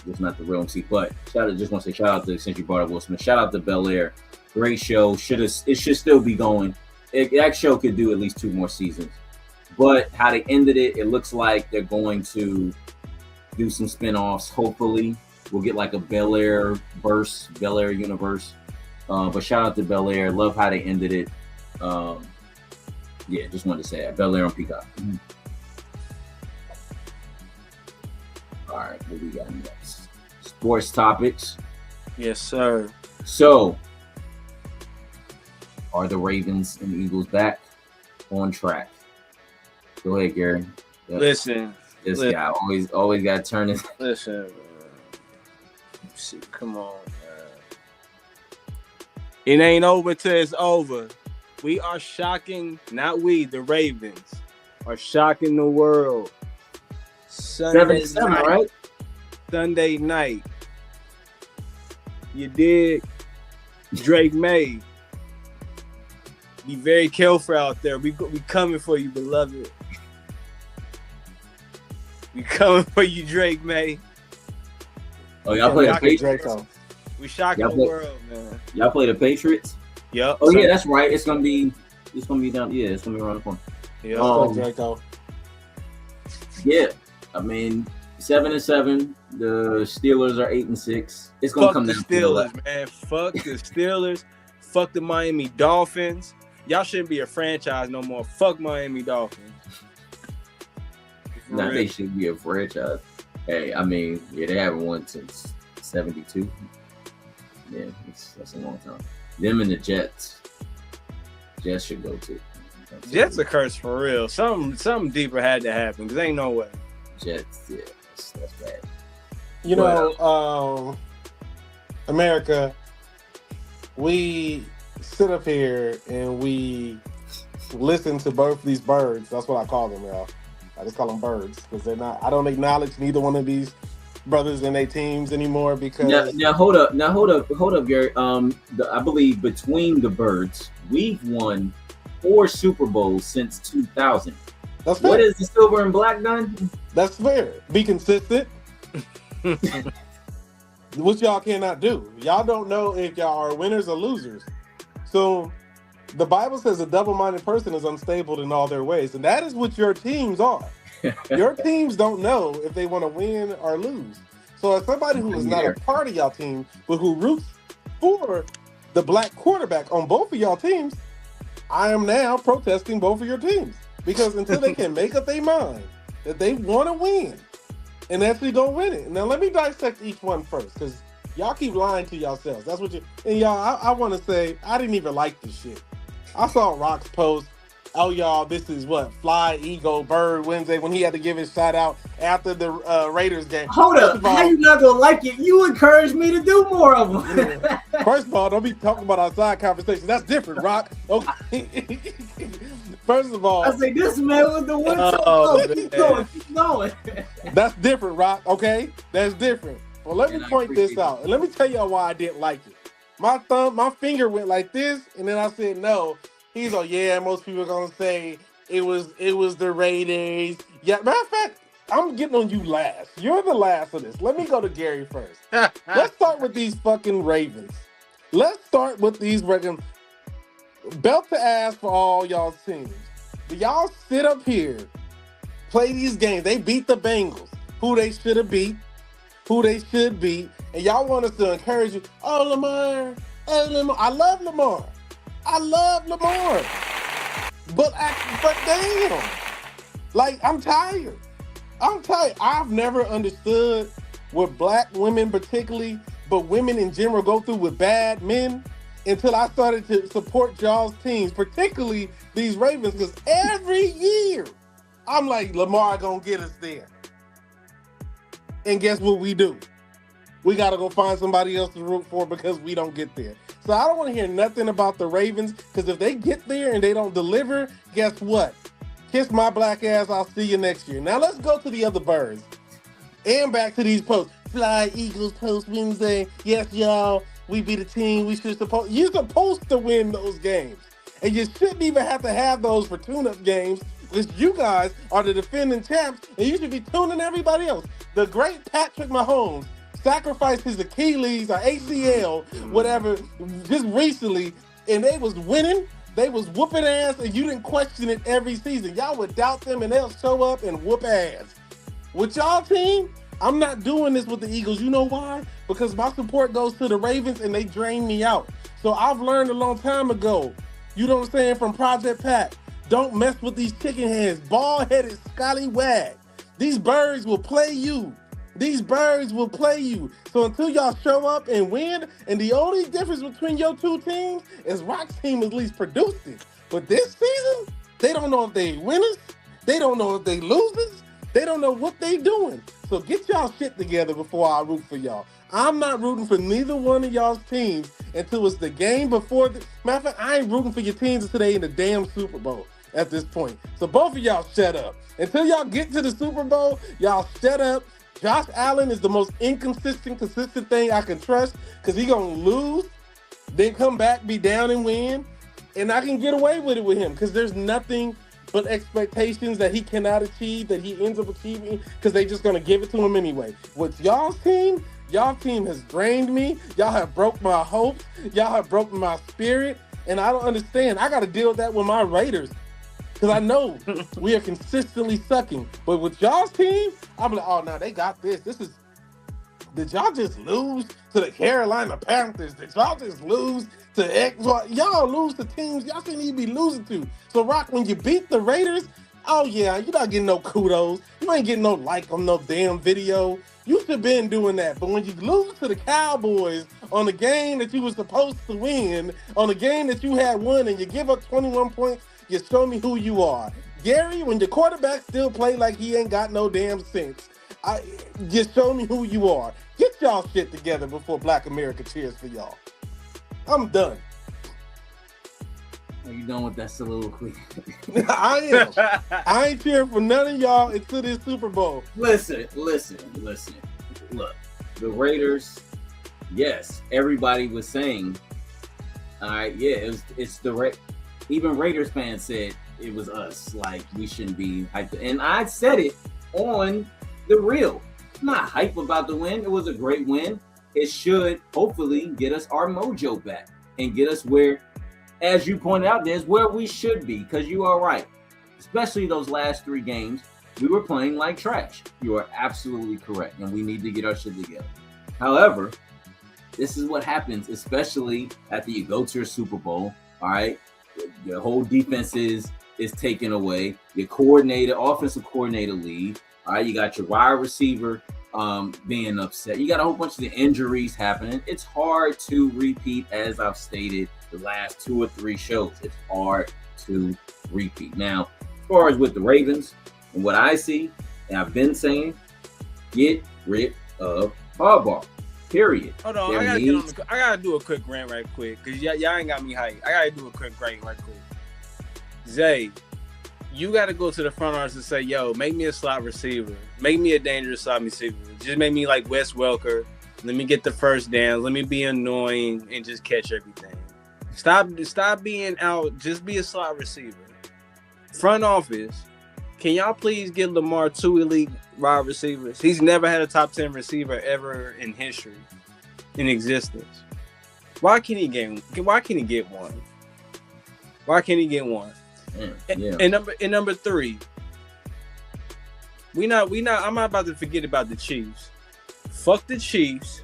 it's not the real MC, but just want to say shout out to, since you brought up Will Smith, shout out to Bel Air. Great show. It should still be going. That show could do at least 2 more seasons. But how they ended it, it looks like they're going to do some spinoffs. Hopefully, we'll get like a Bel Air verse, Bel Air universe. But shout out to Bel Air. Love how they ended it. Yeah, just wanted to say that. Bel Air on Peacock. All right, what we got next? Sports topics. Yes, sir. So, are the Ravens and Eagles back on track? Go ahead, Gary. Listen. This guy always got to turn his. Listen, man. See, come on, man. It ain't over till it's over. We are shocking, the Ravens are shocking the world. 7-7, right? Sunday night. You dig? Drake May. Be very careful out there. We coming for you, beloved. We coming for you, Drake May. Oh, y'all play the Patriots? We shocking the world, man. Y'all play the Patriots? Yep. Oh, yeah, that's right. It's gonna be down. Yeah, it's gonna be around the corner. Draco. Yeah, I mean 7-7. The Steelers are 8-6. It's gonna come down to the Steelers, man. Fuck the Steelers. Fuck the Miami Dolphins. Y'all shouldn't be a franchise no more. Fuck Miami Dolphins. Nah, they should be a franchise. Hey, I mean, yeah, they haven't won since 72. Yeah, that's a long time. Them and the Jets. Jets should go too. Jets are cursed for real. Something deeper had to happen because ain't no way. Jets, yeah, that's bad. You know, America, we sit up here and we listen to both these birds. That's what I call them, y'all. I just call them birds because they're not. I don't acknowledge neither one of these brothers and their teams anymore because. Now hold up, Gary. I believe between the birds, we've won 4 Super Bowls since 2000. That's fair. What is the silver and black done? That's fair. Be consistent. Which y'all cannot do. Y'all don't know if y'all are winners or losers. So the Bible says a double-minded person is unstable in all their ways, and that is what your teams are. Your teams don't know if they want to win or lose. So as somebody who is not a part of y'all team, but who roots for the black quarterback on both of y'all teams, I am now protesting both of your teams. Because until they can make up their mind that they want to win and actually go win it. Now, let me dissect each one first, because y'all keep lying to yourselves. That's what you... And y'all, I want to say, I didn't even like this shit. I saw Rock's post. oh y'all, this is what Fly Eagle Bird Wednesday when he had to give his shout out after the Raiders game. Hold up, how you not gonna like it? You encouraged me to do more of them. First of all, don't be talking about outside conversations. That's different, Rock. Okay. First of all, I say this man was the one. Keep going. That's different, Rock. Okay, that's different. Well, let me point this out, and let me tell y'all why I didn't like it. My finger went like this, and then I said no. He's like, yeah, most people are gonna say it was the Raiders. Yeah, matter of fact, I'm getting on you last. You're the last of this. Let me go to Gary first. Let's start with these fucking Ravens. Let's start with these regular belt to ass for all y'all teams. But y'all sit up here, play these games. They beat the Bengals, who they should have beat, who they should beat, and y'all want us to encourage you. Oh, Lamar. I love Lamar. But damn. Like, I'm tired. I've never understood what black women particularly, but women in general go through with bad men until I started to support y'all's teams, particularly these Ravens, because every year I'm like, Lamar gonna get us there. And guess what we do? We got to go find somebody else to root for because we don't get there. So I don't want to hear nothing about the Ravens, because if they get there and they don't deliver, guess what? Kiss my black ass, I'll see you next year. Now let's go to the other birds. And back to these posts. Fly Eagles post Wednesday. Yes, y'all, we be the team. You're supposed to win those games. And you shouldn't even have to have those for tune-up games, because you guys are the defending champs, and you should be tuning everybody else. The great Patrick Mahomes sacrificed his Achilles or ACL, whatever, just recently, and they was winning. They was whooping ass, and you didn't question it every season. Y'all would doubt them, and they'll show up and whoop ass. With y'all team, I'm not doing this with the Eagles. You know why? Because my support goes to the Ravens, and they drain me out. So I've learned a long time ago, you know what I'm saying, from Project Pat, don't mess with these chicken heads, bald-headed scallywag. These birds will play you. So until y'all show up and win, and the only difference between your two teams is Rock's team at least producing. But this season, they don't know if they winners. They don't know if they losers. They don't know what they doing. So get y'all shit together before I root for y'all. I'm not rooting for neither one of y'all's teams until it's the game before. Matter of fact, I ain't rooting for your teams until they in the damn Super Bowl at this point. So both of y'all shut up. Until y'all get to the Super Bowl, y'all shut up. Josh Allen is the most consistent thing I can trust, because he gonna lose, then come back, be down and win, and I can get away with it with him, because there's nothing but expectations that he cannot achieve, that he ends up achieving, because they just gonna give it to him anyway. With y'all team has drained me. Y'all have broke my hopes. Y'all have broken my spirit, and I don't understand. I got to deal with that with my Raiders, because I know we are consistently sucking. But with y'all's team, I'm like, oh, no, they got this. Did y'all just lose to the Carolina Panthers? Did y'all just lose to X? Y'all lose to teams y'all shouldn't even be losing to. So, Rock, when you beat the Raiders, oh, yeah, you're not getting no kudos. You ain't getting no like on no damn video. You should have been doing that. But when you lose to the Cowboys on the game that you were supposed to win, on the game that you had won, and you give up 21 points, you show me who you are. Gary, when your quarterback still play like he ain't got no damn sense, just show me who you are. Get y'all shit together before Black America cheers for y'all. I'm done. Are you done with that soliloquy? I am. I ain't cheering for none of y'all until this Super Bowl. Listen. Look, the Raiders, yes, everybody was saying, all right, yeah, it's the even Raiders fans said it was us. Like, we shouldn't be hyped. And I said it on the real. I'm not hype about the win. It was a great win. It should hopefully get us our mojo back and get us where, as you pointed out, there's where we should be, because you are right. Especially those last 3 games, we were playing like trash. You are absolutely correct, and we need to get our shit together. However, this is what happens, especially after you go to your Super Bowl, all right? Your whole defense is taken away. Your offensive coordinator leave. All right, you got your wide receiver being upset. You got a whole bunch of the injuries happening. It's hard to repeat, as I've stated the last 2 or 3 shows. It's hard to repeat. Now, as far as with the Ravens and what I see, and I've been saying, get rid of Harbaugh. Period. Hold on, I gotta do a quick rant right quick because y'all ain't got me hyped. I gotta do a quick rant right quick. Zay, you gotta go to the front office and say, "Yo, make me a slot receiver. Make me a dangerous slot receiver. Just make me like Wes Welker. Let me get the first down. Let me be annoying and just catch everything. Stop being out. Just be a slot receiver." Front office, can y'all please give Lamar 2 elite wide receivers? He's never had a top 10 receiver ever in history, in existence. Why can't he get one? Why can't he get one? Yeah. And number 3, I'm not about to forget about the Chiefs. Fuck the Chiefs.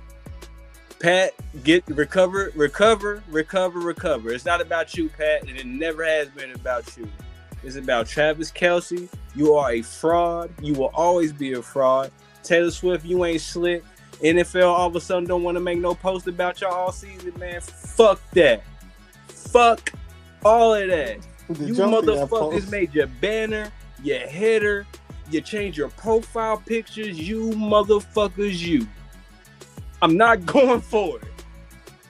Pat, recover. It's not about you, Pat, and it never has been about you. It's about Travis Kelce. You are a fraud. You will always be a fraud. Taylor Swift, you ain't slick. NFL all of a sudden don't want to make no post about y'all all season, man. Fuck that. Fuck all of that. You motherfuckers made your banner, your header, you changed your profile pictures. You motherfuckers, you. I'm not going for it.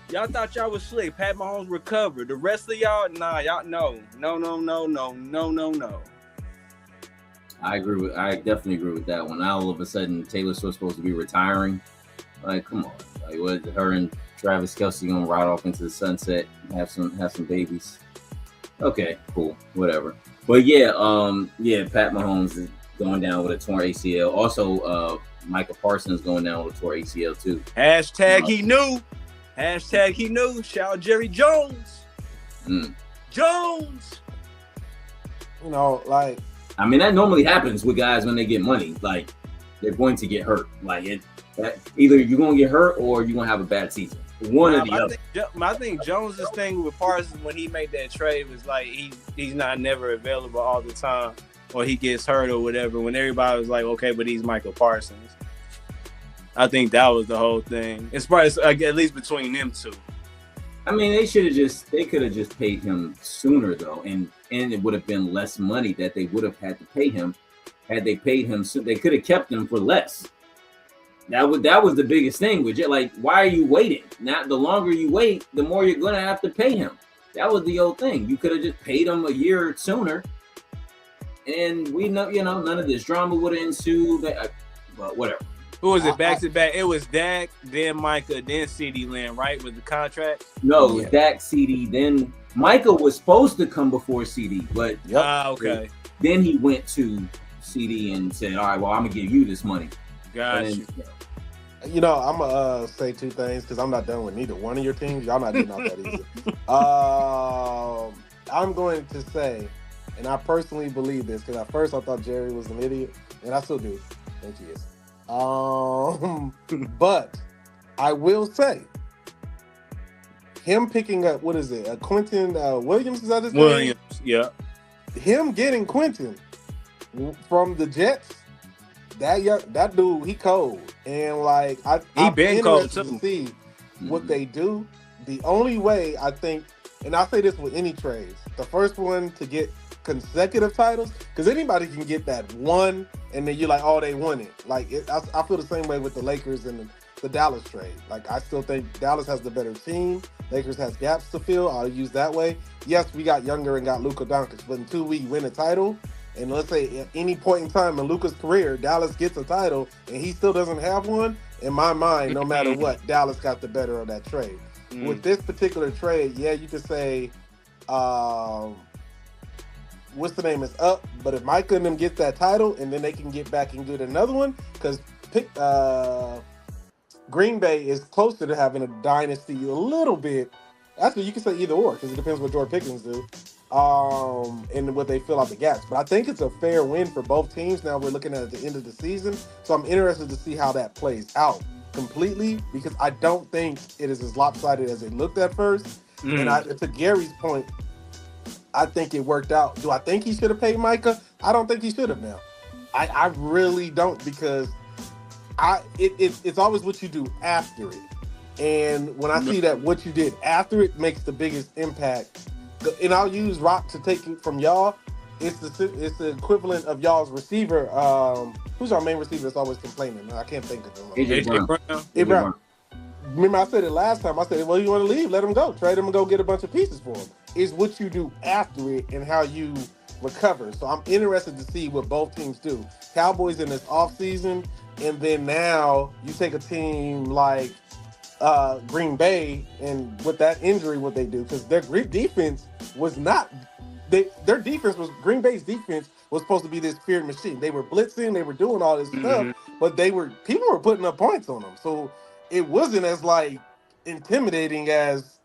Y'all thought y'all was slick. Pat Mahomes recovered. The rest of y'all, nah, y'all no. I definitely agree with that one. Now all of a sudden Taylor Swift's supposed to be retiring. Like, come on. Like, what, her and Travis Kelce gonna ride off into the sunset and have some babies. Okay, cool, whatever. But yeah, Pat Mahomes is going down with a torn ACL. Also, Micah Parsons going down with a torn ACL too. He knew. He knew. Shout out Jerry Jones. Jones. You know, like, I mean, that normally happens with guys when they get money. Like, they're going to get hurt. Like, either you're going to get hurt or you're going to have a bad season. One or the other. I think Jones's thing with Parsons when he made that trade was like he's not never available all the time, or he gets hurt or whatever. When everybody was like, okay, but he's Michael Parsons. I think that was the whole thing. As far as at least between them two. I mean, they could have just paid him sooner though, and it would have been less money that they would have had to pay him. Had they paid him, so they could have kept him for less. That was the biggest thing with it. Like, why are you waiting? Now, the longer you wait, the more you're gonna have to pay him. That was the old thing. You could have just paid him a year sooner, and we know, none of this drama would have ensued. But whatever. Who was it? Back to back. It was Dak, then Micah, then CeeDee Lamb, right? With the contract. No, it was Dak, CeeDee, then Micah was supposed to come before CeeDee, but okay. Then he went to CeeDee and said, "All right, well, I'm gonna give you this money." Gotcha. I'm gonna say 2 things because I'm not done with neither one of your teams. Y'all not getting out that easy. I'm going to say, and I personally believe this because at first I thought Jerry was an idiot, and I still do. I think he is. But I will say, him picking up Quentin Williams, is that his name? Williams, yeah. Him getting Quentin from the Jets. That dude, he cold, and like he been cold to too. See what they do. The only way I think, and I say this with any trades, the first one to get consecutive titles, because anybody can get that one, and then you're like, oh, they won it. Like I feel the same way with the Lakers and the Dallas trade. Like I still think Dallas has the better team. Lakers has gaps to fill. I'll use that way. Yes, we got younger and got Luka Doncic, but until we win a title. And let's say at any point in time in Luka's career, Dallas gets a title and he still doesn't have one. In my mind, no matter what, Dallas got the better of that trade. With this particular trade, yeah, you could say, what's the name is up. But if Micah and them get that title and then they can get back and get another one, because Green Bay is closer to having a dynasty a little bit. Actually, you can say either or because it depends what George Pickens do. And what they fill out the gaps. But I think it's a fair win for both teams. Now we're looking at the end of the season. So I'm interested to see how that plays out completely because I don't think it is as lopsided as it looked at first. And to Gary's point, I think it worked out. Do I think he should have paid Micah? I don't think he should have now. I really don't because it's always what you do after it. And when I see that what you did after it makes the biggest impact, and I'll use Rock to take it from y'all. It's the equivalent of y'all's receiver. Who's our main receiver that's always complaining? I can't think of him. AJ Brown. AJ Brown. Remember I said it last time. I said, well, you want to leave? Let him go. Trade him and go get a bunch of pieces for him. It's what you do after it and how you recover. So I'm interested to see what both teams do. Cowboys in this offseason, and then now you take a team like Green Bay, and with that injury, what they do, because their defense was not. Their defense was Green Bay's defense was supposed to be this feared machine. They were blitzing, they were doing all this stuff, but people were putting up points on them. So it wasn't as like intimidating as,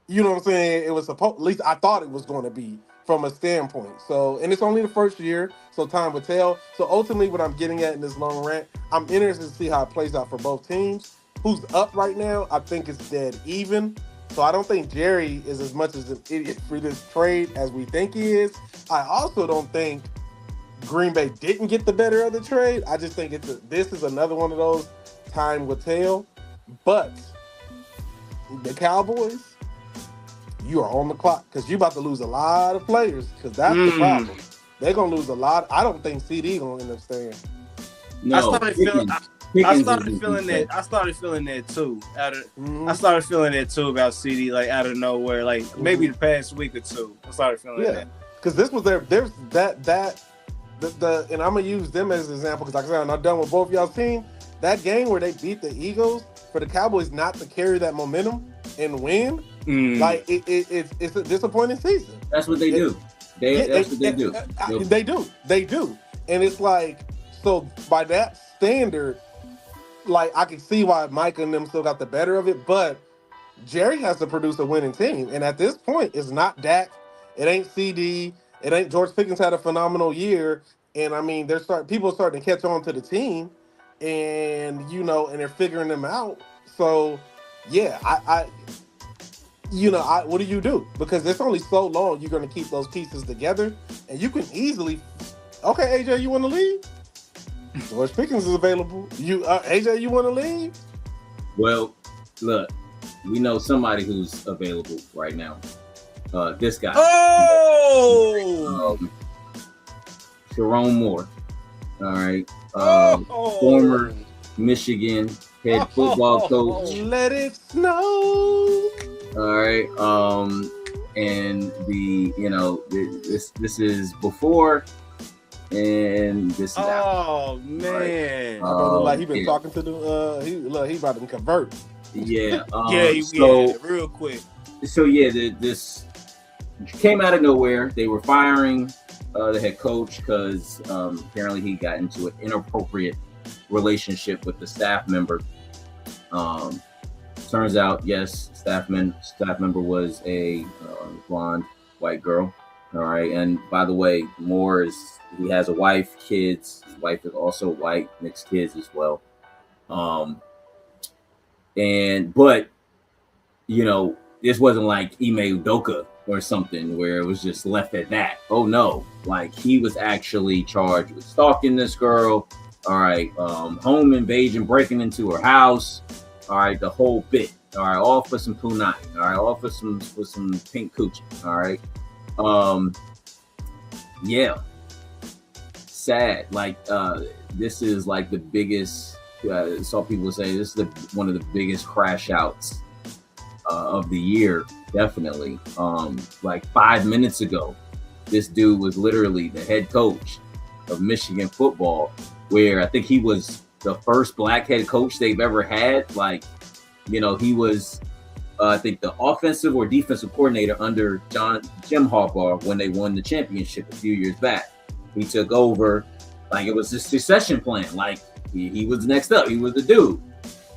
you know what I'm saying, it was supposed, at least I thought it was going to be from a standpoint. So, and it's only the first year, so time will tell. So ultimately what I'm getting at in this long rant, I'm interested to see how it plays out for both teams. Who's up right now, I think it's dead even. So I don't think Jerry is as much as an idiot for this trade as we think he is. I also don't think Green Bay didn't get the better of the trade. I just think this is another one of those time will tell. But the Cowboys, you are on the clock because you're about to lose a lot of players because that's the problem. They're going to lose a lot. I don't think CD going to end up staying. No, I started feeling that too. I started feeling that too about CD, like out of nowhere, like maybe the past week or two. I started feeling that because this was there's and I'm gonna use them as an example because like I said, I'm not done with both y'all's team. That game where they beat the Eagles, for the Cowboys not to carry that momentum and win, like it's a disappointing season. That's what they do. That's what they do. They do, and it's like, so by that standard, like I can see why Mike and them still got the better of it, but Jerry has to produce a winning team, and at this point, it's not Dak, it ain't CD, it ain't George Pickens had a phenomenal year, and I mean, people are starting to catch on to the team, and and they're figuring them out. So, yeah, what do you do? Because it's only so long you're going to keep those pieces together, and you can easily, okay, AJ, you want to leave? George Pickens is available. AJ, you want to leave? Well, look, we know somebody who's available right now. This guy. Sharon Moore. All right. Former Michigan head football coach. Let it snow. All right. And this is before. And this is out. Man. Like he been talking to the he about to convert. Yeah. Real quick. So this came out of nowhere. They were firing the head coach because apparently he got into an inappropriate relationship with the staff member. Turns out, yes, staff member was a blonde white girl. All right, and by the way, he has a wife, kids. His wife is also white, mixed kids as well. But this wasn't like Ime Udoka or something where it was just left at that. Oh no, like he was actually charged with stalking this girl. All right, home invasion, breaking into her house. All right, the whole bit. All right, all for some punani. All right, all for some pink coochie. All right. Yeah, sad. Like this is like the biggest. Saw people say this is one of the biggest crash outs of the year. Definitely. Like 5 minutes ago, this dude was literally the head coach of Michigan football, where I think he was the first black head coach they've ever had. Like, he was. I think the offensive or defensive coordinator under Jim Harbaugh when they won the championship a few years back. He took over like it was a succession plan. Like he was next up. He was the dude.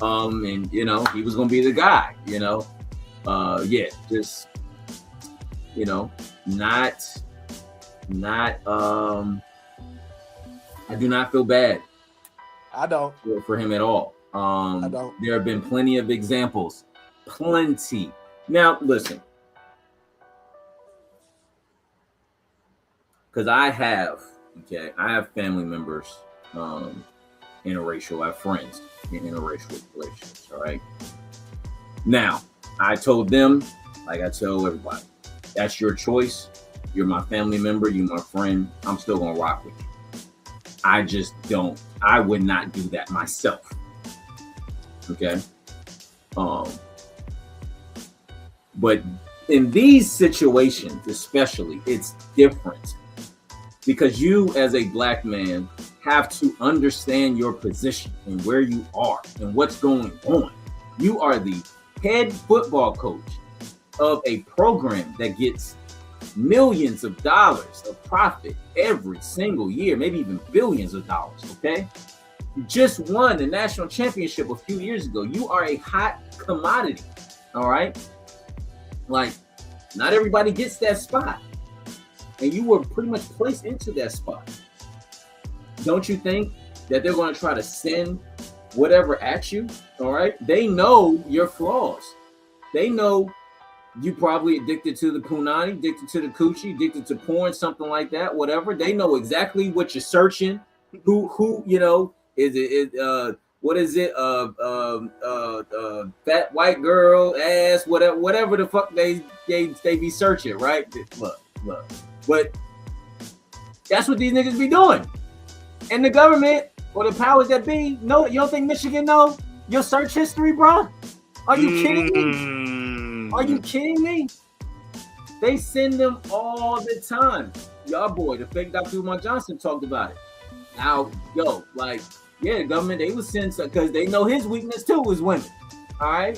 And he was gonna be the guy. Just not. I do not feel bad. I don't for him at all. I don't. There have been plenty of examples. Plenty. Now, listen. Because I have family members, and interracial. I have friends in interracial relationships. All right. Now, I told them, like I tell everybody, that's your choice. You're my family member. You're my friend. I'm still gonna rock with you. I would not do that myself. Okay. But in these situations, especially, it's different because you, as a black man, have to understand your position and where you are and what's going on. You are the head football coach of a program that gets millions of dollars of profit every single year, maybe even billions of dollars. Okay. You just won the national championship a few years ago. You are a hot commodity. All right. Like, not everybody gets that spot. And you were pretty much placed into that spot. Don't you think that they're going to try to send whatever at you? All right. They know your flaws. They know you probably addicted to the punani, addicted to the coochie, addicted to porn, something like that, whatever. They know exactly what you're searching. Who, you know, what is it? Fat white girl, ass, whatever the fuck they be searching, right? Look. But that's what these niggas be doing. And the government or the powers that be, no, you don't think Michigan know your search history, bro? Are you kidding me? Are you kidding me? They send them all the time. Y'all boy, the fake Dr. Umar Johnson talked about it. Now, the government, they was send because they know his weakness too is women. All right.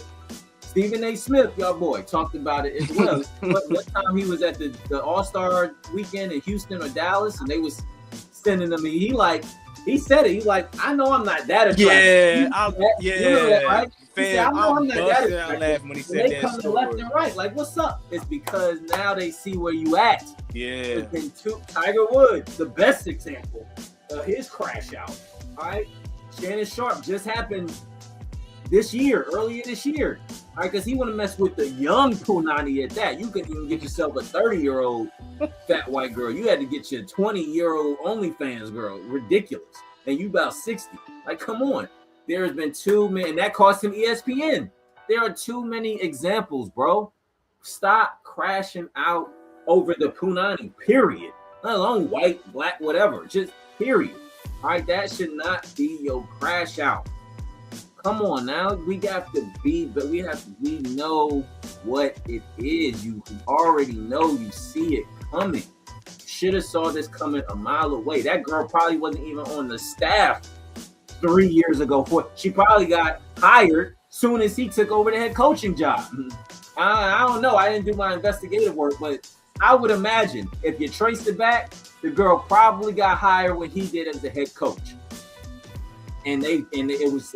Stephen A. Smith, y'all boy, talked about it as well. What time he was at the All-Star weekend in Houston or Dallas, and they was sending them. He said it. He's like, I know I'm not that attractive. Yeah, you know that, right? Fam, I know I'm not that attractive. Laughing when he said that. They come left and right. Like, what's up? It's because now they see where you at. Yeah. Tiger Woods, the best example of his crash out. All right. Shannon Sharp just happened earlier this year. All right, because he want to mess with the young punani at that. You couldn't even get yourself a 30-year-old fat white girl. You had to get your 20-year-old OnlyFans girl. Ridiculous. And you about 60. Like, come on. There has been too many, and that cost him ESPN. There are too many examples, bro. Stop crashing out over the punani, period. Not alone white, black, whatever. Just period. All right, that should not be your crash out. Come on now, we know what it is. You already know, you see it coming. Should have saw this coming a mile away. That girl probably wasn't even on the staff 3 years ago. She probably got hired soon as he took over the head coaching job. I don't know. I didn't do my investigative work, but I would imagine if you traced it back, the girl probably got hired when he did as the head coach. And it was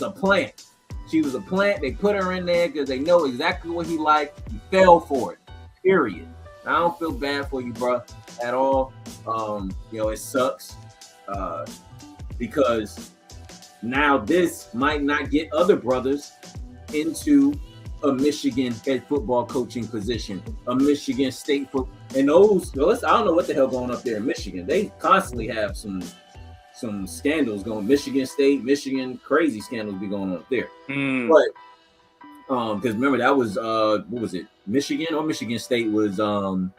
a plant. She was a plant. They put her in there because they know exactly what he liked. He fell for it. Period. I don't feel bad for you, bro, at all. It sucks because now this might not get other brothers into a Michigan head football coaching position, a Michigan State football, and those. I don't know what the hell going up there in Michigan. They constantly have some scandals going. Michigan State, Michigan, crazy scandals be going on up there. But because remember that was what was it? Michigan or Michigan State was the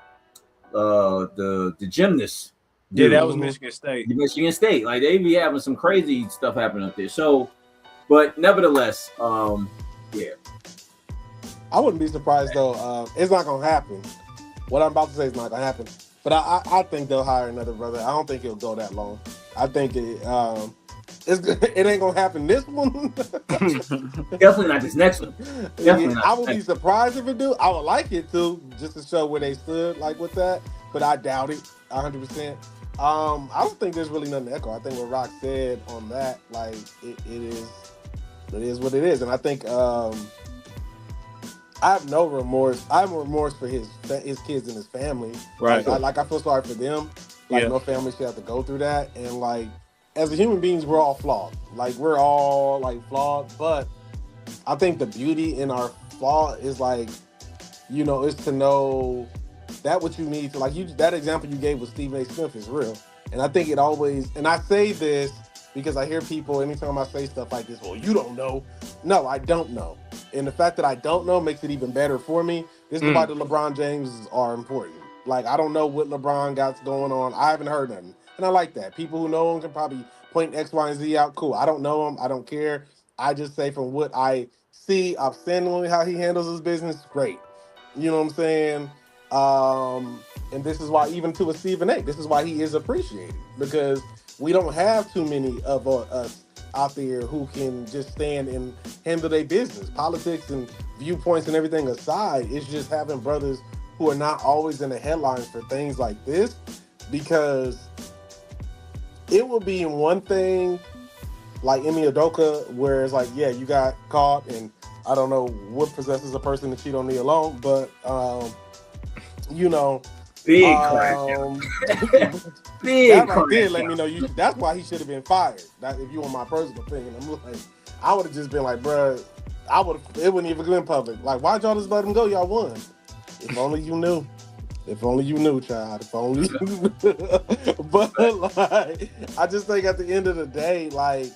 gymnast. Yeah, that was Michigan State. Michigan State, like they be having some crazy stuff happening up there. So, but nevertheless, yeah. I wouldn't be surprised though. It's not gonna happen. What I'm about to say is not gonna happen. But I think they'll hire another brother. I don't think it'll go that long. I think it ain't gonna happen this one. Definitely not this next one. Definitely not. I would be surprised if it do. I would like it to, just to show where they stood, like with that. But I doubt it 100%. I don't think there's really nothing to echo. I think what Rock said on that, like it is what it is, and I think I have no remorse. I have remorse for his kids and his family. Right. I feel sorry for them. Like, no family should have to go through that. And like, as human beings, we're all flawed. Like, we're all like flawed. But I think the beauty in our flaw is like, is to know that what you need to, like, that example you gave with Stephen A. Smith is real. And I think it always, and I say this because I hear people anytime I say stuff like this, well, you don't know. No, I don't know. And the fact that I don't know makes it even better for me. This is why the LeBron Jameses are important. Like, I don't know what LeBron got going on. I haven't heard nothing. And I like that. People who know him can probably point X, Y, and Z out. Cool. I don't know him. I don't care. I just say from what I see, outstandingly how he handles his business, great. You know what I'm saying? And this is why, even to a Stephen A., this is why he is appreciated. Because we don't have too many of us out there who can just stand and handle their business. Politics and viewpoints and everything aside, it's just having brothers who are not always in the headlines for things like this, because it will be one thing like Emi Udoka, where it's like, yeah, you got caught, and I don't know what possesses a person to cheat on me alone, but you know, big big that right there let me know that's why he should have been fired. That, if you want my personal opinion, I'm like, I would have just been like, bruh, it wouldn't even go in public. Like, why'd y'all just let him go? Y'all won. If only you knew. If only you knew, child. If only you knew. But like, I just think at the end of the day, like,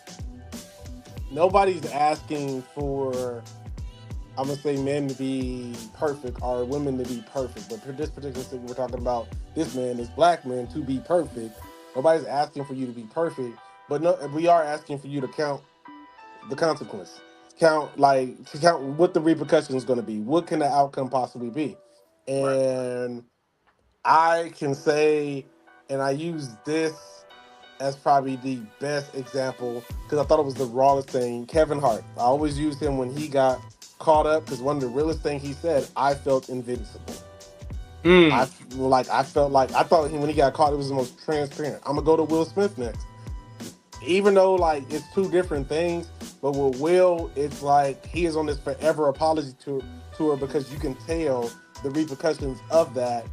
nobody's asking for, I'm gonna say, men to be perfect or women to be perfect. But for this particular thing, we're talking about this man, this black man, to be perfect. Nobody's asking for you to be perfect, but no, we are asking for you to count the consequence. Count what the repercussion is going to be. What can the outcome possibly be? And I can say, and I use this as probably the best example because I thought it was the rawest thing. Kevin Hart. I always used him when he got caught up because one of the realest things he said, I felt invincible. I thought when he got caught, it was the most transparent. I'm gonna go to Will Smith next. Even though like it's two different things, but with Will, it's like he is on this forever apology tour because you can tell the repercussions of that.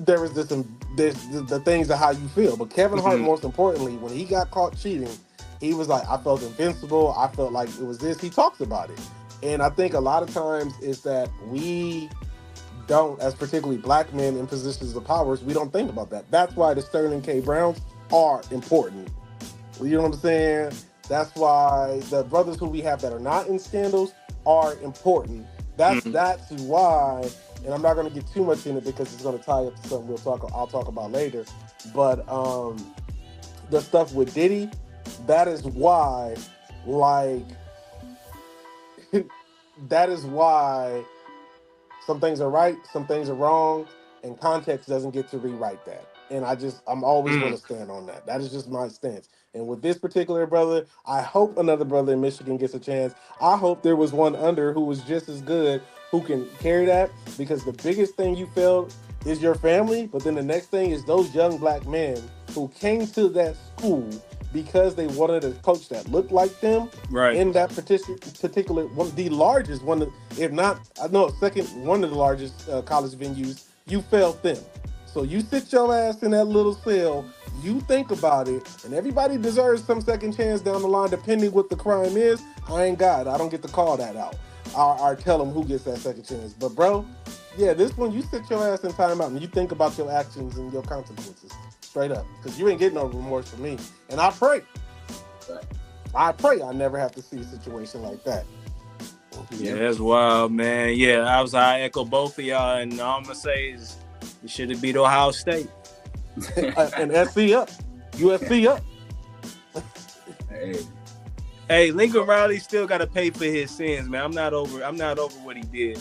There is the things of how you feel. But Kevin Hart, most importantly, when he got caught cheating, he was like, I felt invincible. I felt like it was this. He talks about it. And I think a lot of times is that we don't, as particularly black men in positions of powers, we don't think about that. That's why the Sterling K. Browns are important. You know what I'm saying? That's why the brothers who we have that are not in scandals are important. That's why, and I'm not going to get too much in it because it's going to tie up to something I'll talk about later. But the stuff with Diddy, that is why, that is why some things are right, some things are wrong, and context doesn't get to rewrite that. And I'm always going to stand on that. That is just my stance. And with this particular brother, I hope another brother in Michigan gets a chance. I hope there was one under who was just as good, who can carry that, because the biggest thing you failed is your family. But then the next thing is those young black men who came to that school because they wanted a coach that looked like them. Right. In that particular one, the largest one, if not, I know second, one of the largest college venues, you failed them. So you sit your ass in that little cell, you think about it, and everybody deserves some second chance down the line, depending what the crime is. I ain't God. I don't get to call that out or tell them who gets that second chance. But bro, yeah, this one, you sit your ass in timeout and you think about your actions and your consequences. Straight up. Because you ain't getting no remorse from me. And I pray I never have to see a situation like that. Yeah, that's wild, man. Yeah, I echo both of y'all, and all I'm going to say is you should have beat Ohio State. And SC up. USC up. Hey, Lincoln Riley still got to pay for his sins, man. I'm not over what he did.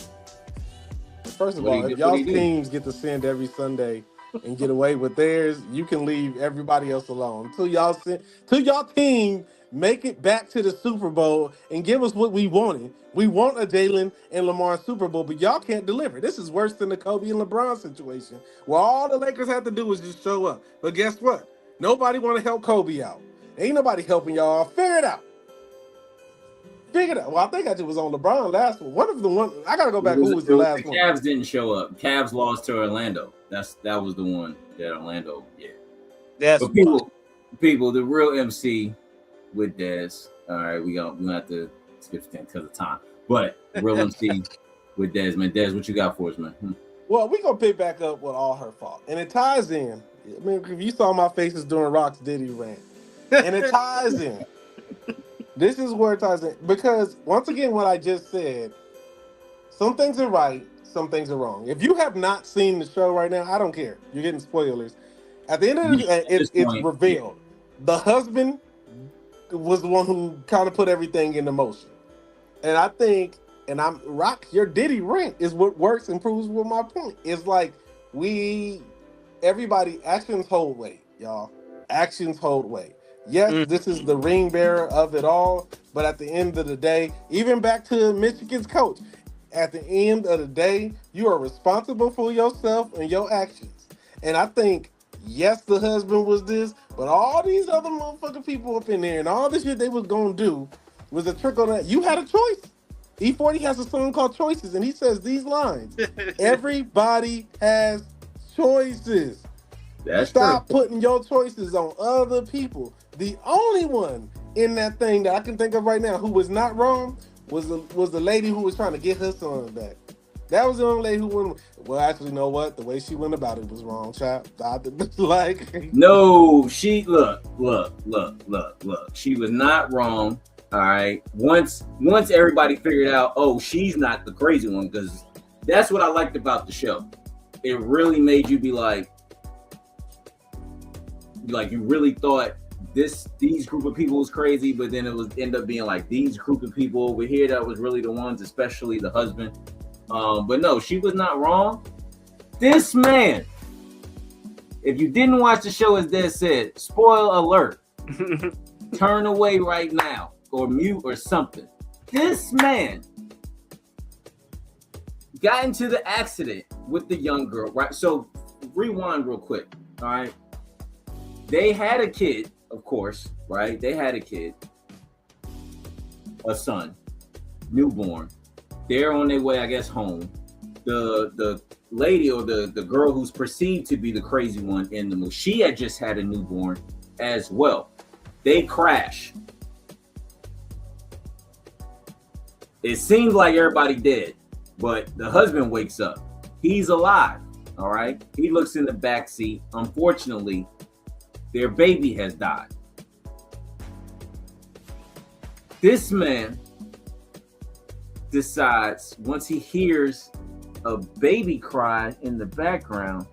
First of all, if y'all teams get to send every Sunday and get away with theirs, you can leave everybody else alone. Till y'all team make it back to the Super Bowl and give us what we wanted. We want a Jalen and Lamar Super Bowl, but y'all can't deliver. This is worse than the Kobe and LeBron situation, where all the Lakers had to do was just show up. But guess what? Nobody want to help Kobe out. Ain't nobody helping y'all. Figure it out. Well, I think I just was on LeBron last one. What if the one? I gotta go back. Who was the last one? Cavs didn't show up. Cavs lost to Orlando. That was the one that Orlando. Yeah. That's people. The real MC with Dez. All right, we gonna have to skip because of time. But real MC with Dez, man. Dez, what you got for us, man? Well, we gonna pick back up with all her fault, and it ties in. I mean, if you saw my faces during Rock's Diddy rant, and it ties in. This is where it ties in. Because, once again, what I just said, some things are right, some things are wrong. If you have not seen the show right now, I don't care. You're getting spoilers. At the end of the day, it's revealed. The husband was the one who kind of put everything into motion. And I think, Rock, your Diddy rant is what works and proves with my point. It's like, everybody, actions hold weight, y'all. Actions hold weight. Yes, this is the ring bearer of it all, but at the end of the day, even back to Michigan's coach, at the end of the day, you are responsible for yourself and your actions. And I think, yes, the husband was this, but all these other motherfucking people up in there and all the shit they was gonna do was a trick on that. You had a choice. E40 has a song called Choices, and he says these lines. Everybody has choices. Stop putting your choices on other people. The only one in that thing that I can think of right now who was not wrong was the lady who was trying to get her son back. That was the only lady who went. Well, actually, you know what? The way she went about it was wrong, child. Like, no, she look. She was not wrong. All right. Once everybody figured out, oh, she's not the crazy one, because that's what I liked about the show. It really made you be like you really thought these group of people was crazy, but then it was end up being like these group of people over here that was really the ones, especially the husband. But no, she was not wrong. This man, if you didn't watch the show, as Des said, spoiler alert, turn away right now or mute or something. This man got into the accident with the young girl, right? So rewind real quick, all right? They had a kid, of course, right? They had a kid, a son, newborn. They're on their way, I guess, home. The lady or the girl who's perceived to be the crazy one in the movie, she had just had a newborn as well. They crash. It seems like everybody dead, but the husband wakes up. He's alive, all right? He looks in the back seat. Unfortunately, their baby has died. This man decides, once he hears a baby cry in the background,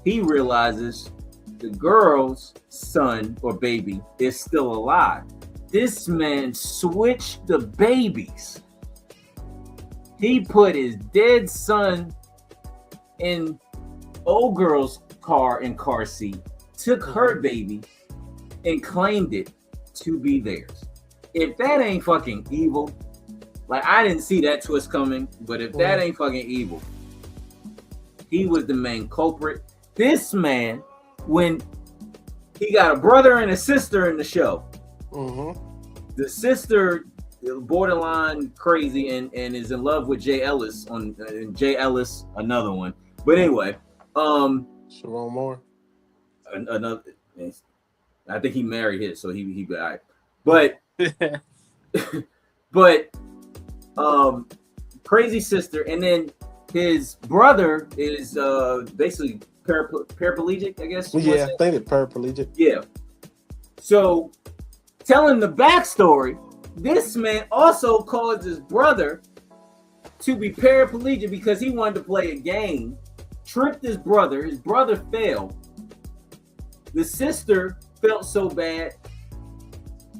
he realizes the girl's son or baby is still alive. This man switched the babies. He put his dead son in old girl's car seat, took her baby, and claimed it to be theirs. If that ain't fucking evil, like, I didn't see that twist coming, but if that ain't fucking evil, he was the main culprit. This man, when he got a brother and a sister in the show, the sister borderline crazy and is in love with Jay Ellis Jay Ellis, another one. But anyway, Sharon Moore. Another, I think he married his, so he all right. But crazy sister, and then his brother is basically paraplegic, I guess. Yeah, I think it's paraplegic. Yeah. So, telling the backstory, this man also caused his brother to be paraplegic because he wanted to play a game, tripped his brother. His brother failed. The sister felt so bad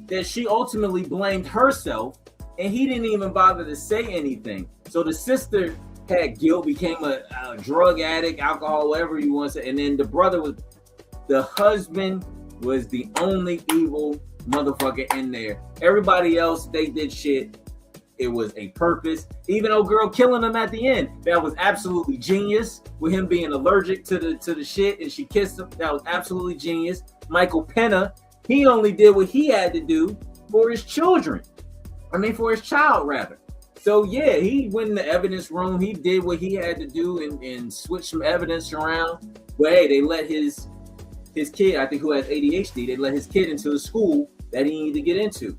that she ultimately blamed herself, and he didn't even bother to say anything. So the sister had guilt, became a drug addict, alcohol, whatever you want to say. And then the husband was the only evil motherfucker in there. Everybody else, they did shit. It was a purpose. Even old girl killing him at the end, that was absolutely genius. With him being allergic to the shit, and she kissed him, that was absolutely genius. Michael Pena, he only did what he had to do for his children. For his child, rather. So yeah, he went in the evidence room. He did what he had to do and switch some evidence around. But hey, they let his kid, I think, who has ADHD, they let his kid into a school that he needed to get into.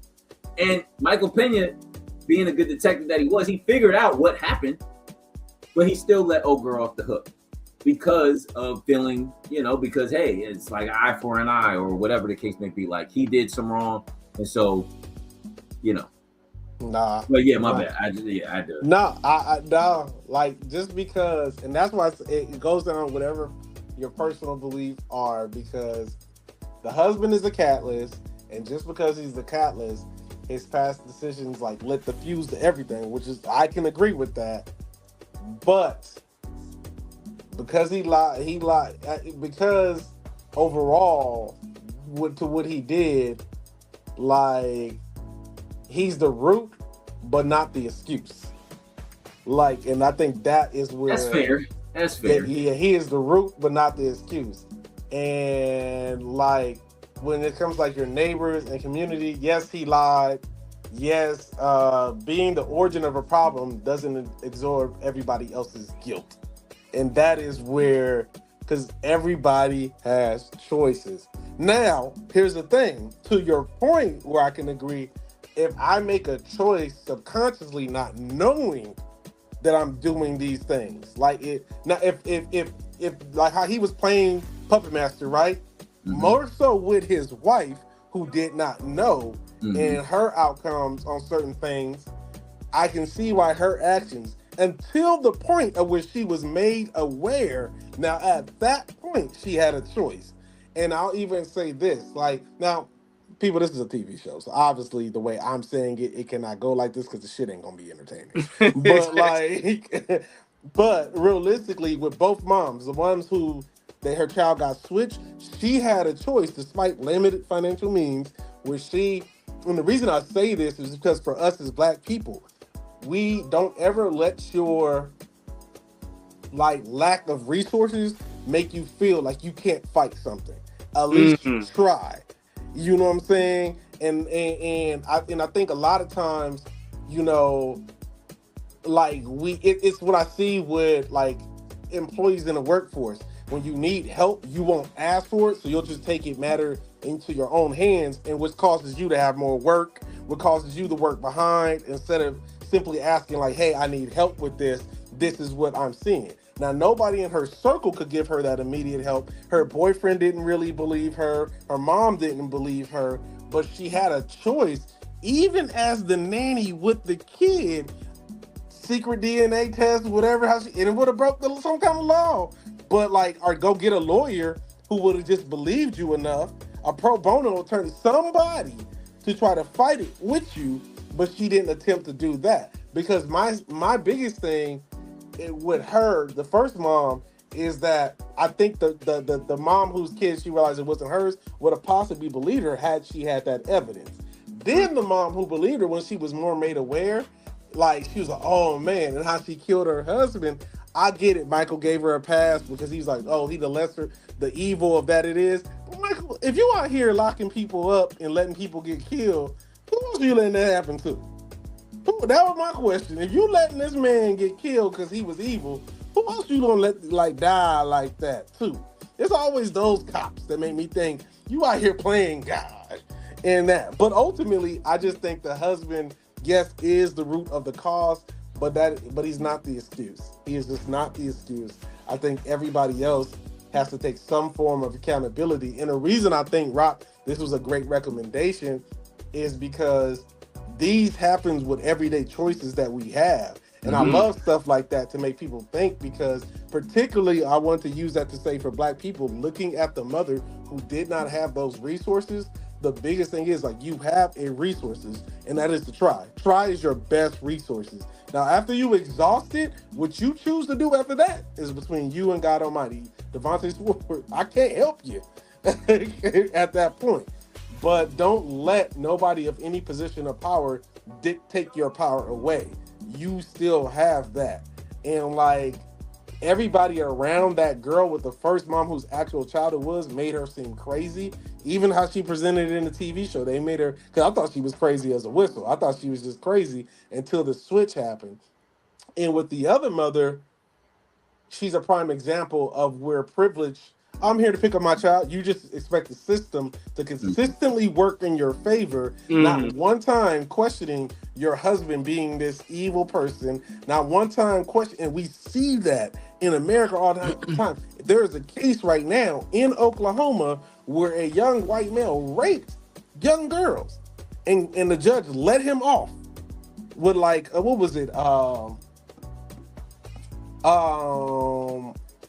And Michael Pena, being a good detective that he was, he figured out what happened, but he still let old girl off the hook. because of feeling, because hey, it's like eye for an eye or whatever the case may be. Like he did some wrong, and so, Nah. But yeah, my bad. I do. No, like just because, and that's why it goes down whatever your personal beliefs are, because the husband is a catalyst, and just because he's the catalyst, his past decisions like lit the fuse to everything, which is I can agree with that, but because he lied because overall, what he did, like he's the root, but not the excuse. Like, and I think that is where That's fair. Yeah, he is the root, but not the excuse. And like when it comes like your neighbors and community, yes, he lied. Yes, being the origin of a problem doesn't absorb everybody else's guilt. And that is where, because everybody has choices. Now, here's the thing, to your point where I can agree, if I make a choice subconsciously, not knowing that I'm doing these things, like it now, if like how he was playing Puppet Master, right? Mm-hmm. More so with his wife, who did not know, and her outcomes on certain things, I can see why her actions, until the point at which she was made aware. Now, at that point, she had a choice. And I'll even say this, like, now, people, this is a TV show, so obviously the way I'm saying it, it cannot go like this because the shit ain't gonna be entertaining. But like, but realistically, with both moms, the ones who her child got switched, she had a choice despite limited financial means, where and the reason I say this is because for us as Black people, we don't ever let your like lack of resources make you feel like you can't fight something. At least try. You know what I'm saying? And I think a lot of times, like it's what I see with like employees in the workforce. When you need help, you won't ask for it, so you'll just take it matter into your own hands, and which causes you to have more work, what causes you to work behind, instead of simply asking like, hey, I need help with this. This is what I'm seeing. Now, nobody in her circle could give her that immediate help. Her boyfriend didn't really believe her. Her mom didn't believe her, but she had a choice, even as the nanny with the kid, secret DNA test, whatever, and it would have broke some kind of law. But like, or go get a lawyer who would have just believed you enough, a pro bono attorney, somebody to try to fight it with you, but she didn't attempt to do that. Because my biggest thing with her, the first mom, is that I think the mom whose kid she realized it wasn't hers would have possibly believed her had she had that evidence. Then the mom who believed her when she was more made aware, like she was like, oh man, and how she killed her husband. I get it. Michael gave her a pass because he's like, oh, he the evil of that it is. But Michael, if you out here locking people up and letting people get killed, who else are you letting that happen to? That was my question. If you letting this man get killed because he was evil, who else you gonna let like die like that too? It's always those cops that make me think you out here playing God and that. But ultimately, I just think the husband, yes, is the root of the cause, but he's not the excuse. He is just not the excuse. I think everybody else has to take some form of accountability. And the reason I think, Rock, this was a great recommendation is because these happens with everyday choices that we have. And I love stuff like that to make people think, because particularly I want to use that to say for Black people, looking at the mother who did not have those resources, the biggest thing is like you have a resources, and that is to try. Try is your best resources. Now, after you exhaust it, what you choose to do after that is between you and God Almighty. Devontae Sword, I can't help you at that point. But don't let nobody of any position of power dictate your power away. You still have that. And like everybody around that girl with the first mom whose actual child it was made her seem crazy. Even how she presented it in the TV show, they made her, because I thought she was crazy as a whistle. I thought she was just crazy until the switch happened. And with the other mother, she's a prime example of where privilege I'm here to pick up my child. You just expect the system to consistently work in your favor, not one time questioning your husband being this evil person, not one time questioning. And we see that in America all the time. There is a case right now in Oklahoma where a young white male raped young girls, and the judge let him off with like what was it?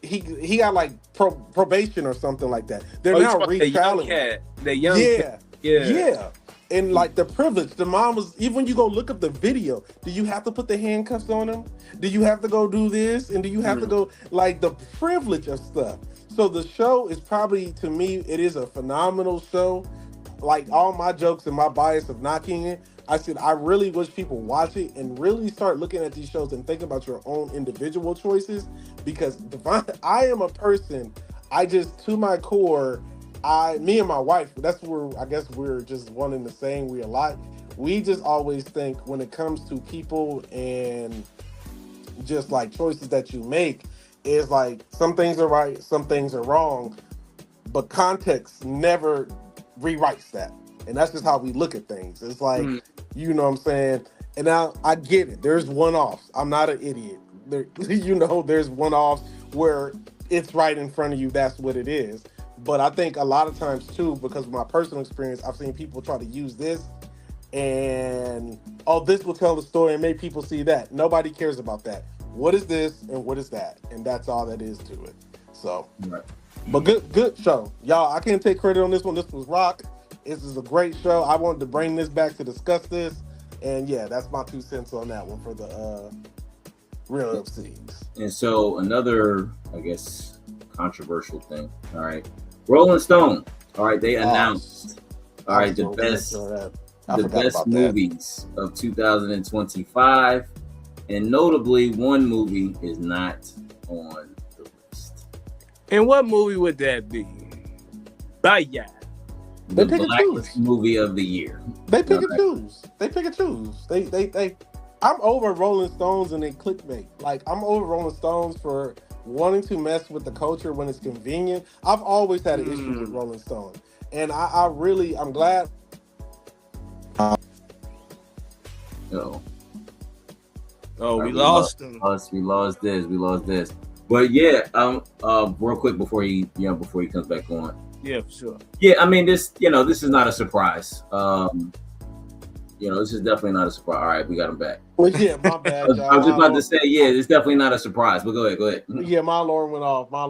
He got like probation or something like that. They're now retrialing. The young cat. Yeah. And like the privilege, the mom was, even when you go look up the video, do you have to put the handcuffs on him? Do you have to go do this? And do you have to go, like, the privilege of stuff? So the show is probably, to me, it is a phenomenal show. Like all my jokes and my bias of knocking it, I said, I really wish people watch it and really start looking at these shows and think about your own individual choices. Because I am a person, I just, to my core, me and my wife, that's where I guess we're just one and the same. We a lot. We just always think when it comes to people and just like choices that you make, is like some things are right, some things are wrong, but context never rewrites that. And that's just how we look at things. It's like, you know what I'm saying? And now I get it. There's one-offs. I'm not an idiot. There's one-offs where it's right in front of you. That's what it is. But I think a lot of times too, because of my personal experience, I've seen people try to use this and, this will tell the story and make people see that. Nobody cares about that. What is this and what is that? And that's all that is to it. So, but good show. Y'all, I can't take credit on this one. This was rock. This is a great show. I wanted to bring this back to discuss this. And yeah, that's my 2 cents on that one for the Real MCs. And so another, I guess, controversial thing. All right. Rolling Stone. All right. They announced, the best movies of 2025. And notably, one movie is not on the list. And what movie would that be? Baya. The Blackest movie of the year. They pick and choose. I'm over Rolling Stones and they clickbait. Like, I'm over Rolling Stones for wanting to mess with the culture when it's convenient. I've always had an issue with Rolling Stone. And I'm glad. We lost him. We lost this. But yeah, real quick before he comes back on. Yeah, for sure. Yeah, I mean this is not a surprise. This is definitely not a surprise. All right, we got him back. Well, yeah, my bad. I was just about to say, it's definitely not a surprise. But go ahead. Yeah, my alarm went off. My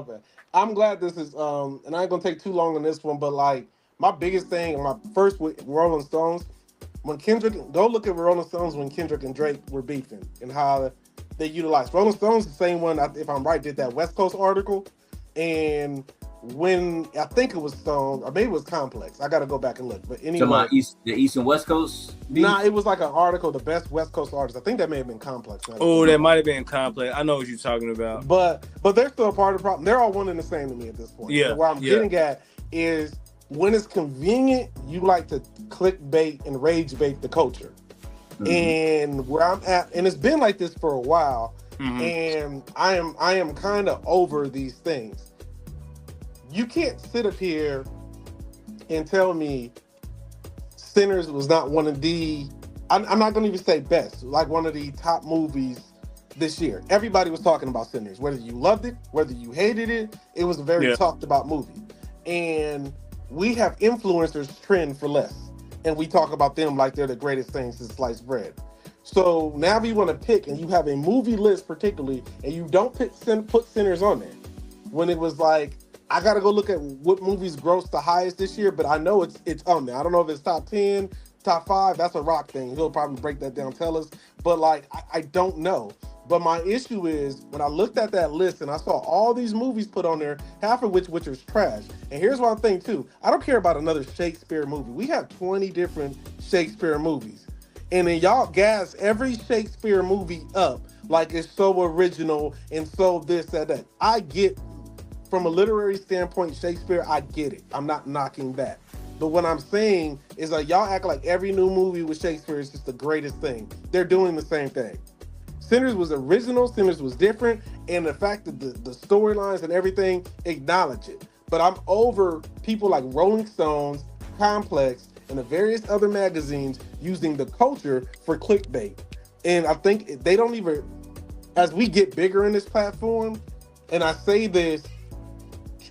bad. I'm glad this is and I ain't gonna take too long on this one, but like my biggest thing, my first with Rolling Stones, when go look at Rolling Stones when Kendrick and Drake were beefing and how they utilized Rolling Stones, the same one, if I'm right, did that West Coast article, and when I think it was Stone or maybe it was Complex, I got to go back and look. But anyway, the East and West Coast. Nah, it was like an article, the best West Coast artists. I think that may have been Complex. Oh, that might have been Complex. I know what you're talking about. But they're still a part of the problem. They're all one and the same to me at this point. Yeah. So where I'm getting at is when it's convenient, you like to clickbait and rage bait the culture. And where I'm at, and it's been like this for a while, and I am kind of over these things. You can't sit up here and tell me Sinners was not one of the, I'm not going to even say best, like one of the top movies this year. Everybody was talking about Sinners. Whether you loved it, whether you hated it, it was a very talked about movie. And we have influencers trend for less. And we talk about them like they're the greatest thing since sliced bread. So now we want to pick, and you have a movie list particularly, and you don't put Sinners on there. When it was like, I got to go look at what movies grossed the highest this year, but I know it's on there. I don't know if it's top 10, top 5. That's a Rock thing. He'll probably break that down, tell us. But like, I don't know. But my issue is when I looked at that list and I saw all these movies put on there, half of which is trash. And here's one thing too. I don't care about another Shakespeare movie. We have 20 different Shakespeare movies. And then y'all gas every Shakespeare movie up like it's so original and so this, that. I get, from a literary standpoint, Shakespeare, I get it. I'm not knocking that. But what I'm saying is like y'all act like every new movie with Shakespeare is just the greatest thing. They're doing the same thing. Sinners was original, Sinners was different, and the fact that the storylines and everything acknowledge it. But I'm over people like Rolling Stones, Complex, and the various other magazines using the culture for clickbait. And I think they don't even, as we get bigger in this platform, and I say this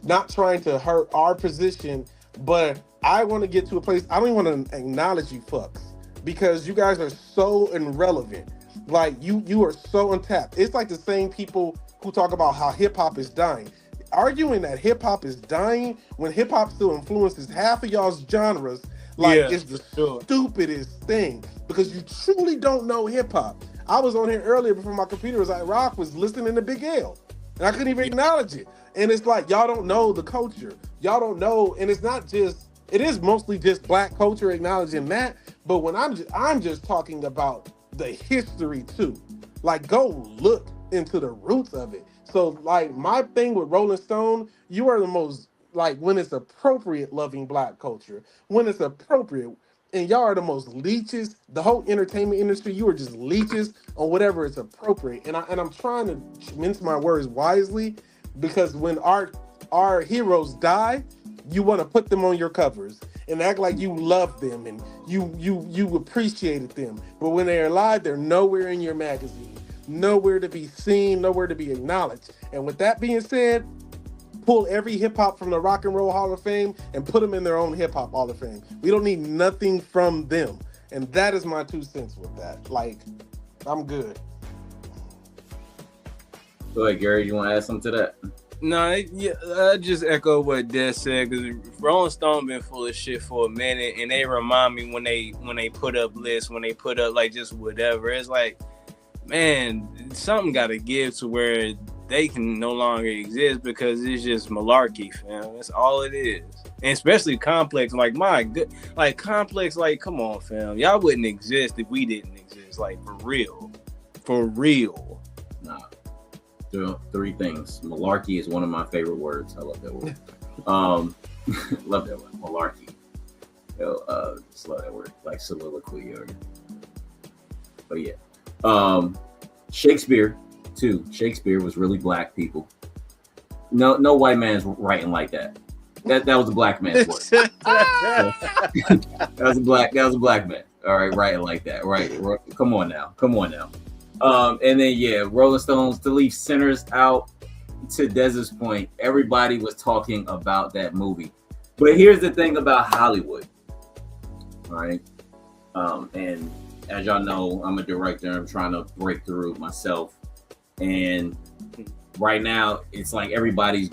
not trying to hurt our position, but I want to get to a place, I don't even want to acknowledge you fucks, because you guys are so irrelevant. Like, you are so untapped. It's like the same people who talk about how hip-hop is dying. Arguing that hip-hop is dying when hip-hop still influences half of y'all's genres, is the stupidest thing, because you truly don't know hip-hop. I was on here earlier before my computer was like, Rock was listening to Big L, and I couldn't even acknowledge it. And it's like, y'all don't know the culture. Y'all don't know, and it's not just, it is mostly just black culture acknowledging that, but when I'm just talking about the history too. Like, go look into the roots of it. So, like, my thing with Rolling Stone, you are the most, like, when it's appropriate, loving black culture. When it's appropriate, and y'all are the most leeches, the whole entertainment industry, you are just leeches on whatever is appropriate. And I'm trying to mince my words wisely, because when our heroes die, you want to put them on your covers and act like you love them and you appreciated them. But when they're alive, they're nowhere in your magazine, nowhere to be seen, nowhere to be acknowledged. And with that being said, pull every hip hop from the Rock and Roll Hall of Fame and put them in their own hip hop Hall of Fame. We don't need nothing from them. And that is my 2 cents with that. Like, I'm good. Go ahead, Gary. You want to add something to that? No, I just echo what Des said, because Rolling Stone been full of shit for a minute, and they remind me when they put up lists, when they put up like just whatever. It's like, man, something got to give to where they can no longer exist, because it's just malarkey, fam. That's all it is. And especially Complex, like, my good, like Complex, like, come on, fam. Y'all wouldn't exist if we didn't exist, like, for real. Nah. 3 things. Malarkey is one of my favorite words. I love that word. Love that word. Malarkey. Just love that word. Like soliloquy. But yeah. Shakespeare too. Shakespeare was really black people. No white man's writing like that. That was a black man's word. that was a black man. All right, writing like that. Right. Come on now. And then, yeah, Rolling Stones, to leave Sinners out, to Dez's point, everybody was talking about that movie. But here's the thing about Hollywood, all right? And as y'all know, I'm a director. I'm trying to break through myself. And right now, it's like everybody's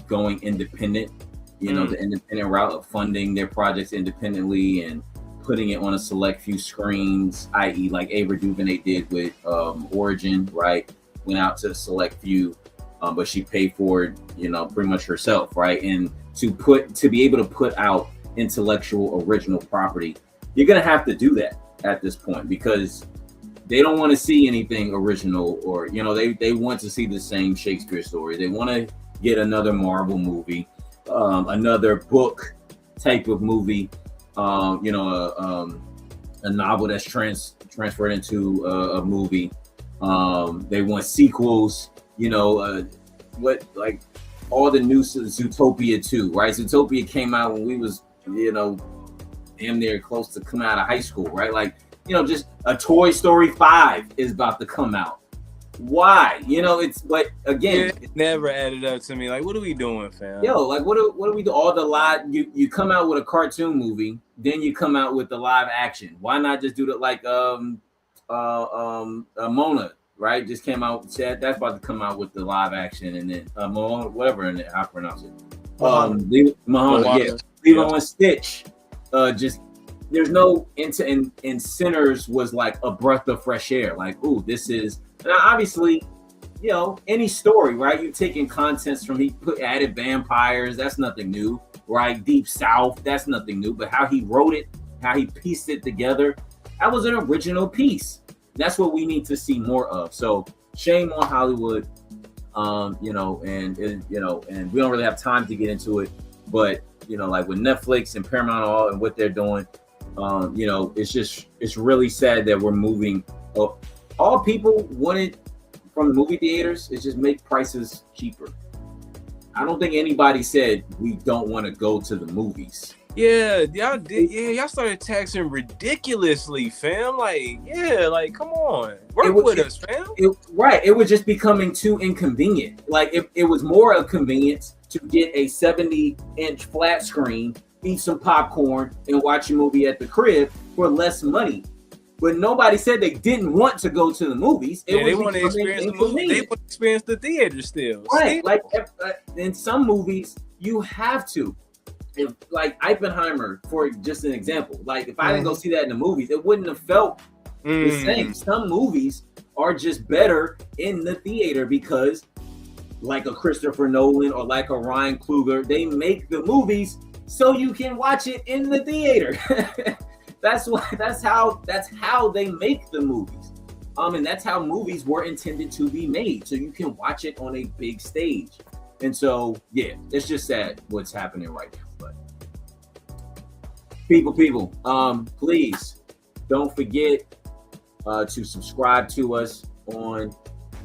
going independent, the independent route of funding their projects independently and putting it on a select few screens, i.e. like Ava DuVernay did with Origin, right? Went out to a select few, but she paid for it, pretty much herself, right? And to be able to put out intellectual original property, you're gonna have to do that at this point, because they don't want to see anything original, or they want to see the same Shakespeare story. They want to get another Marvel movie, another book type of movie. A novel that's transferred into a movie. They want sequels, like all the new Zootopia 2, right? Zootopia came out when we was, damn near close to coming out of high school, right? Like, just a Toy Story 5 is about to come out. Why? But again, it never added up to me. Like, what are we doing, fam? Like, what do we do? All the live, you come out with a cartoon movie, then you come out with the live action. Why not just do that? Like Mona, right? Just came out. That's about to come out with the live action, and then Mona, whatever, and I pronounce it. Mahona, yeah. Lilo and Stitch. Just there's no and Sinners was like a breath of fresh air. Like, ooh, this is. Now, obviously, any story, right? You're taking contents from, he added vampires, that's nothing new, right? Deep South, that's nothing new. But how he wrote it, how he pieced it together, that was an original piece. That's what we need to see more of. So shame on Hollywood, and we don't really have time to get into it. But like with Netflix and Paramount All and what they're doing, it's really sad that we're moving all people wanted from the movie theaters is just make prices cheaper. I don't think anybody said we don't want to go to the movies. Yeah, y'all did. Yeah, y'all started taxing ridiculously, fam. Like, yeah, like, come on, work with us, fam. Right, it was just becoming too inconvenient. Like, it was more a convenience to get a 70-inch flat screen, eat some popcorn, and watch a movie at the crib for less money. But nobody said they didn't want to go to the movies. They want to experience the movie. They want to experience the theater still. Right, like in some movies, you have to. If like Oppenheimer, for just an example, like if I didn't go see that in the movies, it wouldn't have felt the same. Some movies are just better in the theater because, like a Christopher Nolan or like a Ryan Coogler, they make the movies so you can watch it in the theater. That's how they make the movies. And that's how movies were intended to be made, so you can watch it on a big stage. And so, yeah, it's just sad what's happening right now. But people, please don't forget to subscribe to us on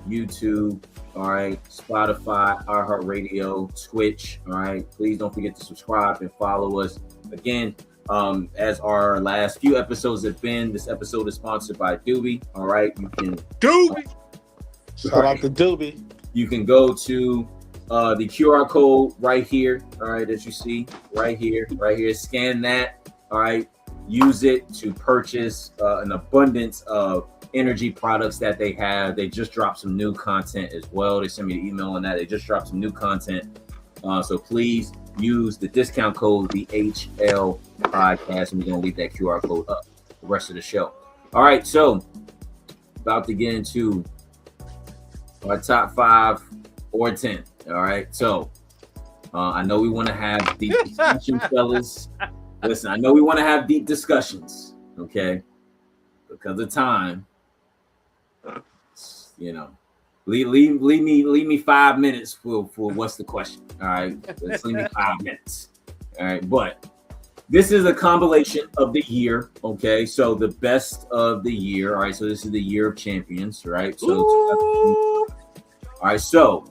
YouTube, all right, Spotify, iHeartRadio, Twitch, all right. Please don't forget to subscribe and follow us. Again, as our last few episodes have been, this episode is sponsored by Doobie, all right. You can shout out to Doobie. You can go to the QR code right here, all right, as you see right here, scan that, all right, use it to purchase an abundance of energy products that they have. They just dropped some new content as well. They sent me an email on that. They just dropped some new content. So please use the discount code, the HL Podcast, and we're going to leave that QR code up the rest of the show. All right, so about to get into our top 5 or 10. All right, so I know we want to have deep discussions, fellas. Listen, I know we want to have deep discussions, okay? Because of time, you know, leave me 5 minutes for what's the question? All right, let's leave me 5 minutes. All right, but this is a compilation of the year, okay? So the best of the year. All right, so this is the year of champions, right? So all right, so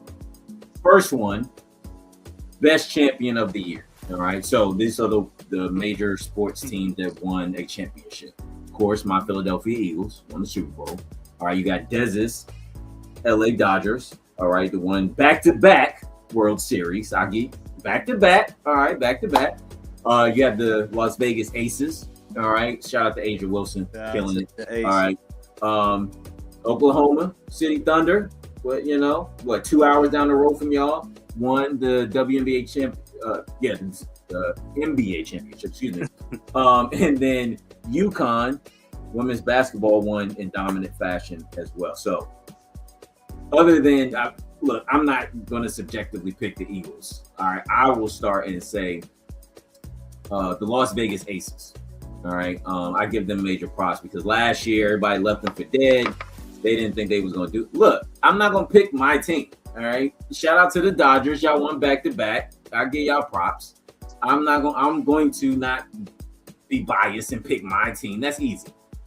first one, best champion of the year. All right, so these are the major sports teams that won a championship. Of course, my Philadelphia Eagles won the Super Bowl. All right, you got Dez's LA Dodgers. All right, the one back-to-back World Series. I get back-to-back. All right, back-to-back. You have the Las Vegas Aces. All right, shout out to Adrian Wilson, killing it. All right, Oklahoma City Thunder. But 2 hours down the road from y'all, won the WNBA the NBA championship, excuse me. And then UConn women's basketball won in dominant fashion as well. So other than I'm not going to subjectively pick the Eagles. All right, I will start and say the Las Vegas Aces. All right, I give them major props because last year everybody left them for dead. They didn't think they was going to do. Look, I'm not going to pick my team. All right. Shout out to the Dodgers. Y'all won back-to-back. I give y'all props. I'm going to not be biased and pick my team. That's easy.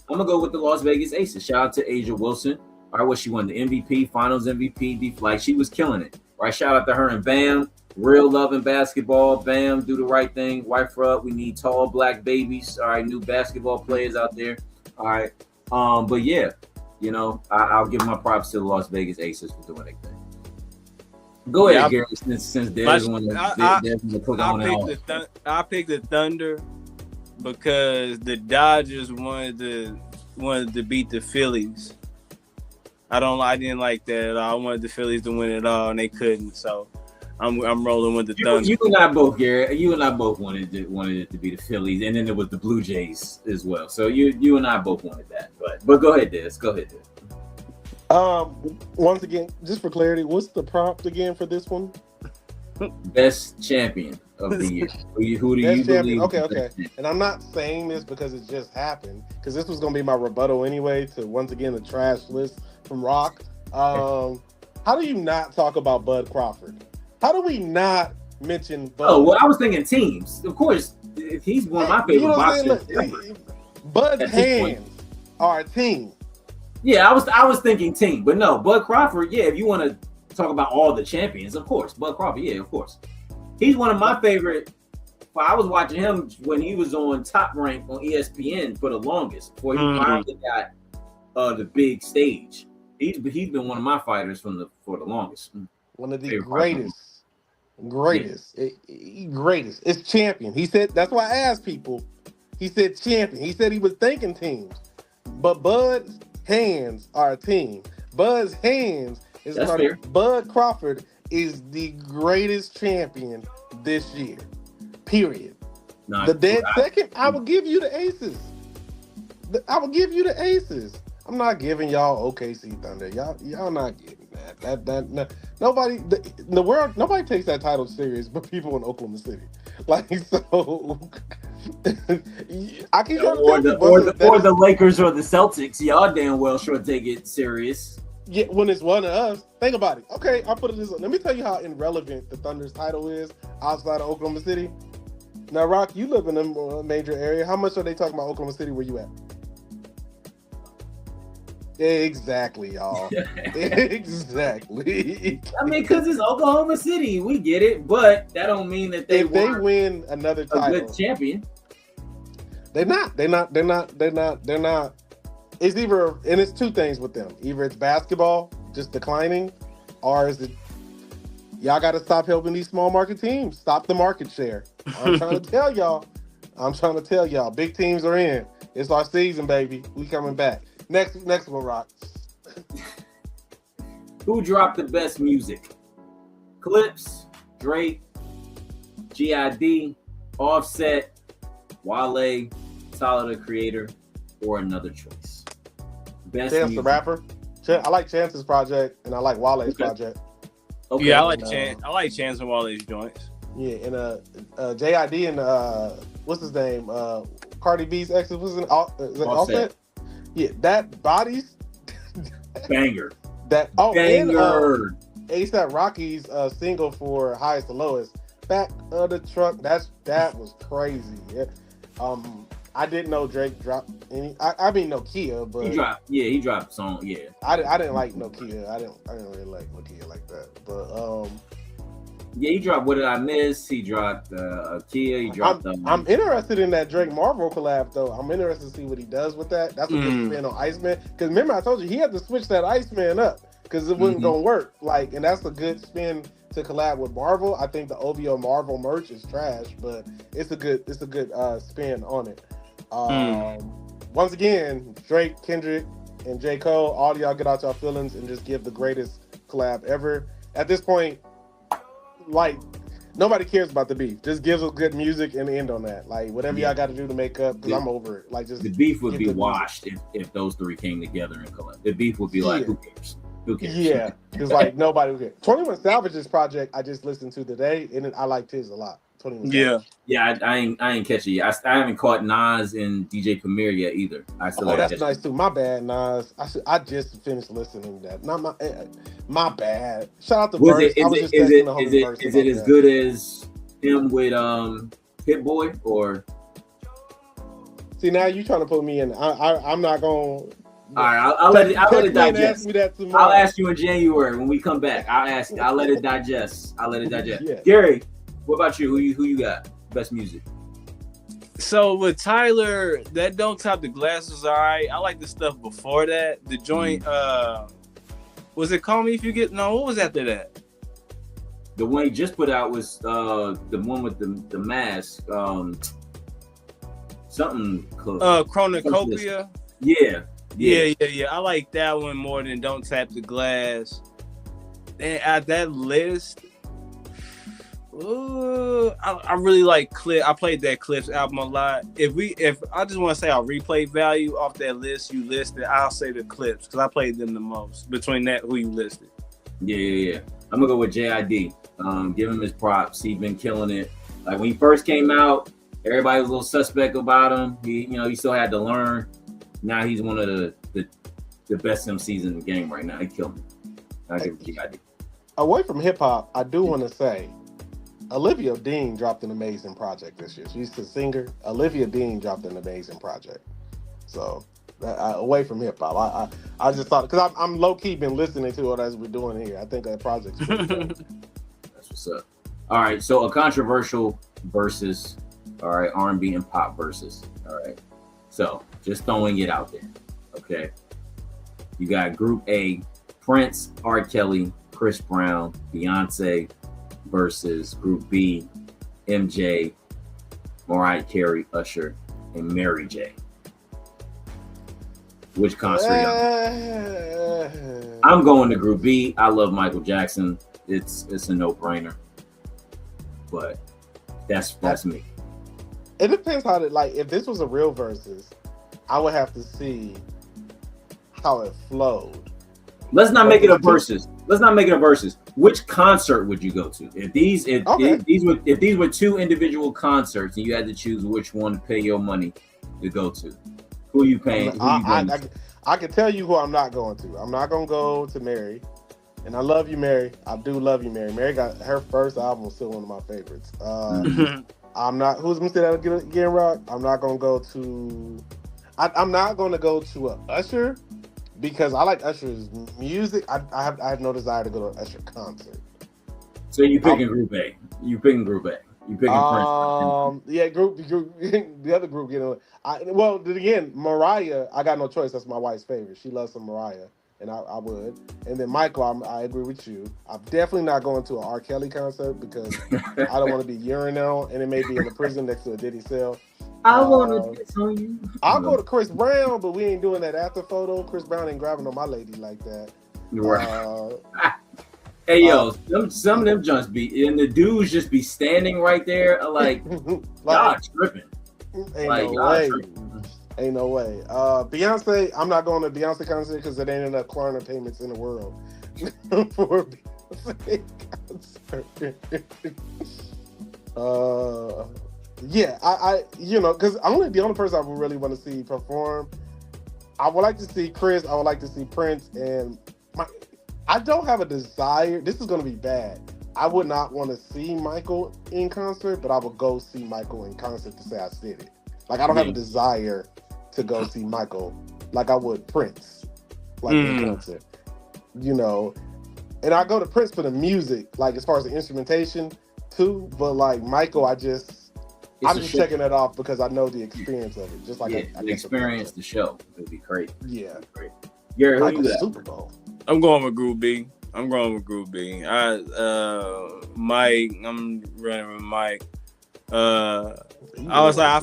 I'm going to go with the Las Vegas Aces. Shout out to Asia Wilson. All right. What she won the MVP, finals MVP. Like she was killing it. All right. Shout out to her and Bam. Real love in basketball. Bam. Do the right thing. Wife her up. We need tall black babies. All right. New basketball players out there. All right. But yeah. I'll give my props to the Las Vegas Aces for doing their thing. Go ahead, Gary, since there's one to put on it. I picked the Thunder because the Dodgers wanted to beat the Phillies. I didn't like that at all. I wanted the Phillies to win it all, and they couldn't. So I'm rolling with the Thunder. You and I both, Gary. You and I both wanted it to be the Phillies, and then there was the Blue Jays as well. So you and I both wanted that. But go ahead, Des. Go ahead, Des. Once again, just for clarity, what's the prompt again for this one? Best champion of the year. Who do you believe? Okay. And I'm not saying this because it just happened, because this was going to be my rebuttal anyway to, once again, the trash list from Rock. How do you not talk about Bud Crawford? How do we not mention Bud? Oh, well, I was thinking teams. Of course, he's one of my favorite boxers. Bud's hands are a team. Yeah, I was thinking team, but no, Bud Crawford. Yeah, if you want to talk about all the champions, of course, Bud Crawford. Yeah, of course, he's one of my favorite. I was watching him when he was on Top Rank on ESPN for the longest before he finally got the big stage. He's been one of my fighters for the longest. One of the greatest. Greatest. It's champion. He said, that's why I asked people. He said champion. He said he was thinking teams. But Bud's hands are a team. Bud's hands is Bud Crawford is the greatest champion this year. Period. The dead second, I will give you the aces. I will give you the aces. I'm not giving y'all OKC Thunder. Y'all not getting that. Nobody in the world, nobody takes that title serious, but people in Oklahoma City. Like, so I keep trying to or the Lakers or the Celtics. Y'all damn well sure take it serious. Yeah, when it's one of us. Think about it. Okay, I'll put it this way. Let me tell you how irrelevant the Thunder's title is outside of Oklahoma City. Now, Rock, you live in a major area. How much are they talking about Oklahoma City where you at? Exactly, y'all. Exactly. I mean, because it's Oklahoma City, we get it, but that don't mean that if they win another title, a good champion. They're not. It's either, and it's two things with them. Either it's basketball just declining, or is it y'all got to stop helping these small market teams. Stop the market share. I'm trying to tell y'all. Big teams are in. It's our season, baby. We coming back. Next one, Rock. Who dropped the best music? Clips, Drake, G.I.D., Offset, Wale, Tyler the Creator, or another choice? Best Chance music. the Rapper. I like Chance's project, and I like Wale's project. Okay. Yeah, I like Chance. I like Chance and Wale's joints. Yeah, and J.I.D. and what's his name? Cardi B's ex was in Offset. Yeah, that Bodies banger. Banger. And ASAP Rocky's single for Highest to Lowest. Back of the truck. That was crazy. Yeah. I didn't know Drake dropped any. I mean Nokia, but he dropped a song. Yeah, I didn't like Nokia. I didn't really like Nokia like that. But yeah, he dropped What Did I Miss? He dropped Kia. He dropped. I'm interested in that Drake Marvel collab though. I'm interested to see what he does with that. That's a good spin on Iceman. Because remember, I told you he had to switch that Iceman up because it wasn't gonna work. Like, and that's a good spin to collab with Marvel. I think the OVO Marvel merch is trash, but it's a good spin on it. Once again, Drake, Kendrick, and J. Cole, all y'all get out y'all feelings and just give the greatest collab ever. At this point, like, nobody cares about the beef. Just give us good music and end on that. Like, whatever y'all got to do to make up, because I'm over it. Like, just the beef would be washed if those three came together and collab. The beef would be like, who cares? Who cares? Yeah, it's like nobody cares. 21 Savage's project I just listened to today, and I liked his a lot. 21 Savage. Yeah. I ain't catch it yet. I haven't caught Nas and DJ Premier yet either. That's nice too. My bad, Nas. I just finished listening to that. Not my bad. Shout out to Verse. Is it as good as him with Hit Boy or? See, now you trying to put me in. I'm not gonna. All right, I'll let it digest. I'll ask you in January when we come back. I'll let it digest. Yeah. Gary, what about you? Who you got? Best music. So with Tyler, that Don't Top the Glass was all right. I like the stuff before that. The joint, was it Call Me If You Get? No, what was after that? The one he just put out was the one with the mask. Something. Chronocopia. Yeah. I like that one more than Don't Tap the Glass. And at that list, I really like Clip. I played that Clips album a lot. If I just want to say our replay value off that list you listed, I'll say the Clips because I played them the most between that who you listed. Yeah. I'm gonna go with JID. Give him his props. He's been killing it. Like when he first came out, everybody was a little suspect about him. He still had to learn. Now he's one of the best MCs in the game right now. He killed me. I give it to JID. Away from hip hop, I do want to say Olivia Dean dropped an amazing project this year. She's the singer. Olivia Dean dropped an amazing project. So away from hip hop. I just thought because I'm low key been listening to it as we're doing here. I think that project's pretty dope. That's what's up. All right, so a controversial versus, all right, R&B and pop versus, all right. So just throwing it out there, okay. You got Group A, Prince, R. Kelly, Chris Brown, Beyonce, versus Group B, MJ, Mariah Carey, Usher, and Mary J. Which concert? I'm going to Group B. I love Michael Jackson. It's a no-brainer. But that's me. It depends how if this was a real versus, I would have to see how it flowed. Let's not make it a versus. Which concert would you go to? If these were two individual concerts and you had to choose which one to pay your money to go to, who are you paying? I can tell you who I'm not going to. I'm not going to go to Mary. And I love you, Mary. I do love you, Mary. Mary got her first album was still one of my favorites. I'm not. Who's gonna say that again, Rock? I'm not gonna go to. I'm not gonna go to a Usher because I like Usher's music. I have no desire to go to an Usher concert. So you picking Group A? You picking Group A? You picking Prince? Yeah, group. The other group, then again, Mariah. I got no choice. That's my wife's favorite. She loves some Mariah. And I would. And then Michael, I agree with you. I'm definitely not going to an R. Kelly concert because I don't want to be urinal and it may be in the prison next to a Diddy cell. I want to piss on you. I'll go to Chris Brown, but we ain't doing that after photo. Chris Brown ain't grabbing on my lady like that. You're right. Hey, yo, some of them joints be, and the dudes just be standing right there like y'all tripping. Ain't no way. Beyonce, I'm not going to Beyonce concert because it ain't enough Klarna payments in the world for a Beyonce concert. Yeah, I because I'm only the only person I would really want to see perform. I would like to see Chris. I would like to see Prince, and I don't have a desire. This is going to be bad. I would not want to see Michael in concert, but I would go see Michael in concert to say I did it. Like, I don't have a desire to go see Michael like I would Prince, in concert, And I go to Prince for the music, like as far as the instrumentation too. But like Michael, I'm just checking that off because I know the experience of it. Just like the experience, the show would be great. Yeah, great. Gary, who you got? Super Bowl. I'm going with Group B. Mike. I'm running with Mike. I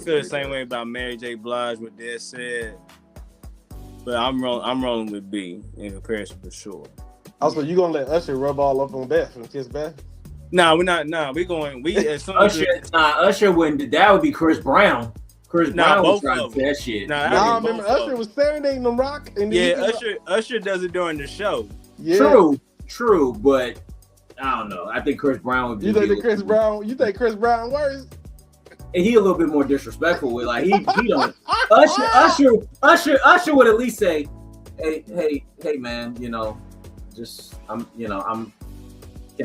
feel the same way about Mary J. Blige. What Dad said, but I'm rolling with B in comparison for sure. Also, you gonna let Usher rub all up on Beth and kiss Beth? No, we're not. No, we going. We as soon as Usher wouldn't. That would be Chris Brown. Chris Brown was trying to say that shit. Remember Usher was serenading them rock. And Usher does it during the show. Yeah. True, but I don't know. I think Chris Brown would be. You think Chris Brown worse? And he a little bit more disrespectful with he don't. Usher would at least say, hey man, can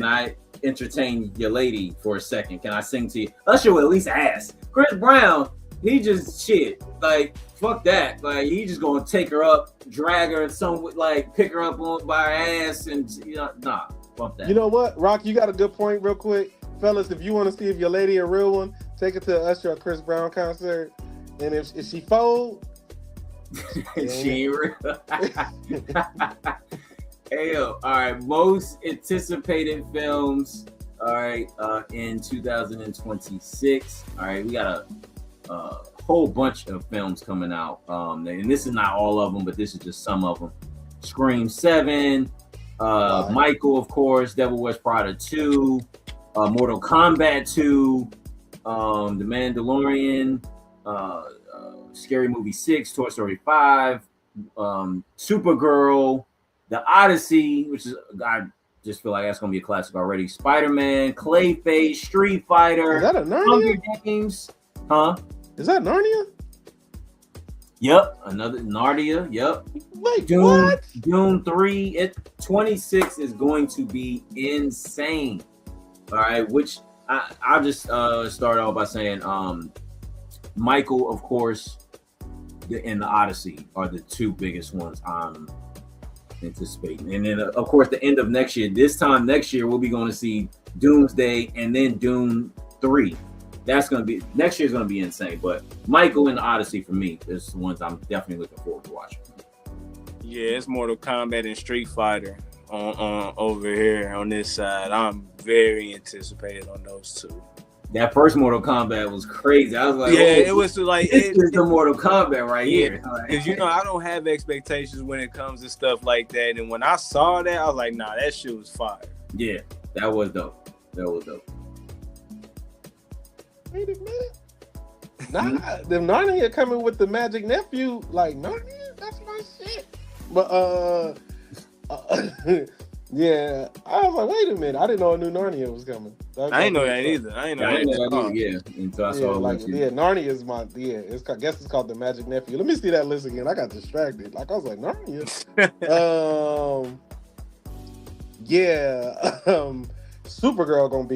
I entertain your lady for a second? Can I sing to you? Usher would at least ask. Chris Brown, he just shit. Like, fuck that. Like, he just gonna take her up, drag her, pick her up by her ass, and nah, fuck that. You know what, Rock? You got a good point, real quick, fellas. If you want to see if your lady a real one, take her to Usher or Chris Brown concert, and if she fold, she ain't real. Hey yo, all right. Most anticipated films, all right, in 2026. All right, we got a whole bunch of films coming out, and this is not all of them, but this is just some of them. Scream 7, Michael, of course, Devil Wears Prada 2, Mortal Kombat 2, The Mandalorian, Scary Movie 6, Toy Story 5, Supergirl, The Odyssey, which is, I just feel like that's going to be a classic already, Spider-Man, Clayface, Street Fighter, is that a Narnia? Hunger Games. Huh? Is that Narnia? Yep, another Narnia. Yep. Wait, what? Dune 3. 26 is going to be insane. All right, which I'll just start off by saying, Michael, of course, and the Odyssey are the two biggest ones I'm anticipating. And then, of course, the end of next year. This time next year, we'll be going to see Doomsday and then Doom 3. That's going to be next year's going to be insane. But Michael and the Odyssey for me is the ones I'm definitely looking forward to watching. Yeah, it's Mortal Kombat and Street Fighter on over here on this side. I'm very anticipated on those two. That first Mortal Kombat was crazy. I was like, yeah, it was like this is the Mortal Kombat right here. Because I don't have expectations when it comes to stuff like that. And when I saw that, I was like, nah, that shit was fire. Yeah, that was dope. Wait a minute. The Narnia coming with the Magic Nephew, like Narnia, that's my shit. But yeah, I was like, wait a minute, I didn't know a new Narnia was coming. I didn't know that either. I didn't know that. Yeah, until I saw Narnia is my I guess it's called the Magic Nephew. Let me see that list again. I got distracted. Like I was like Narnia. Supergirl gonna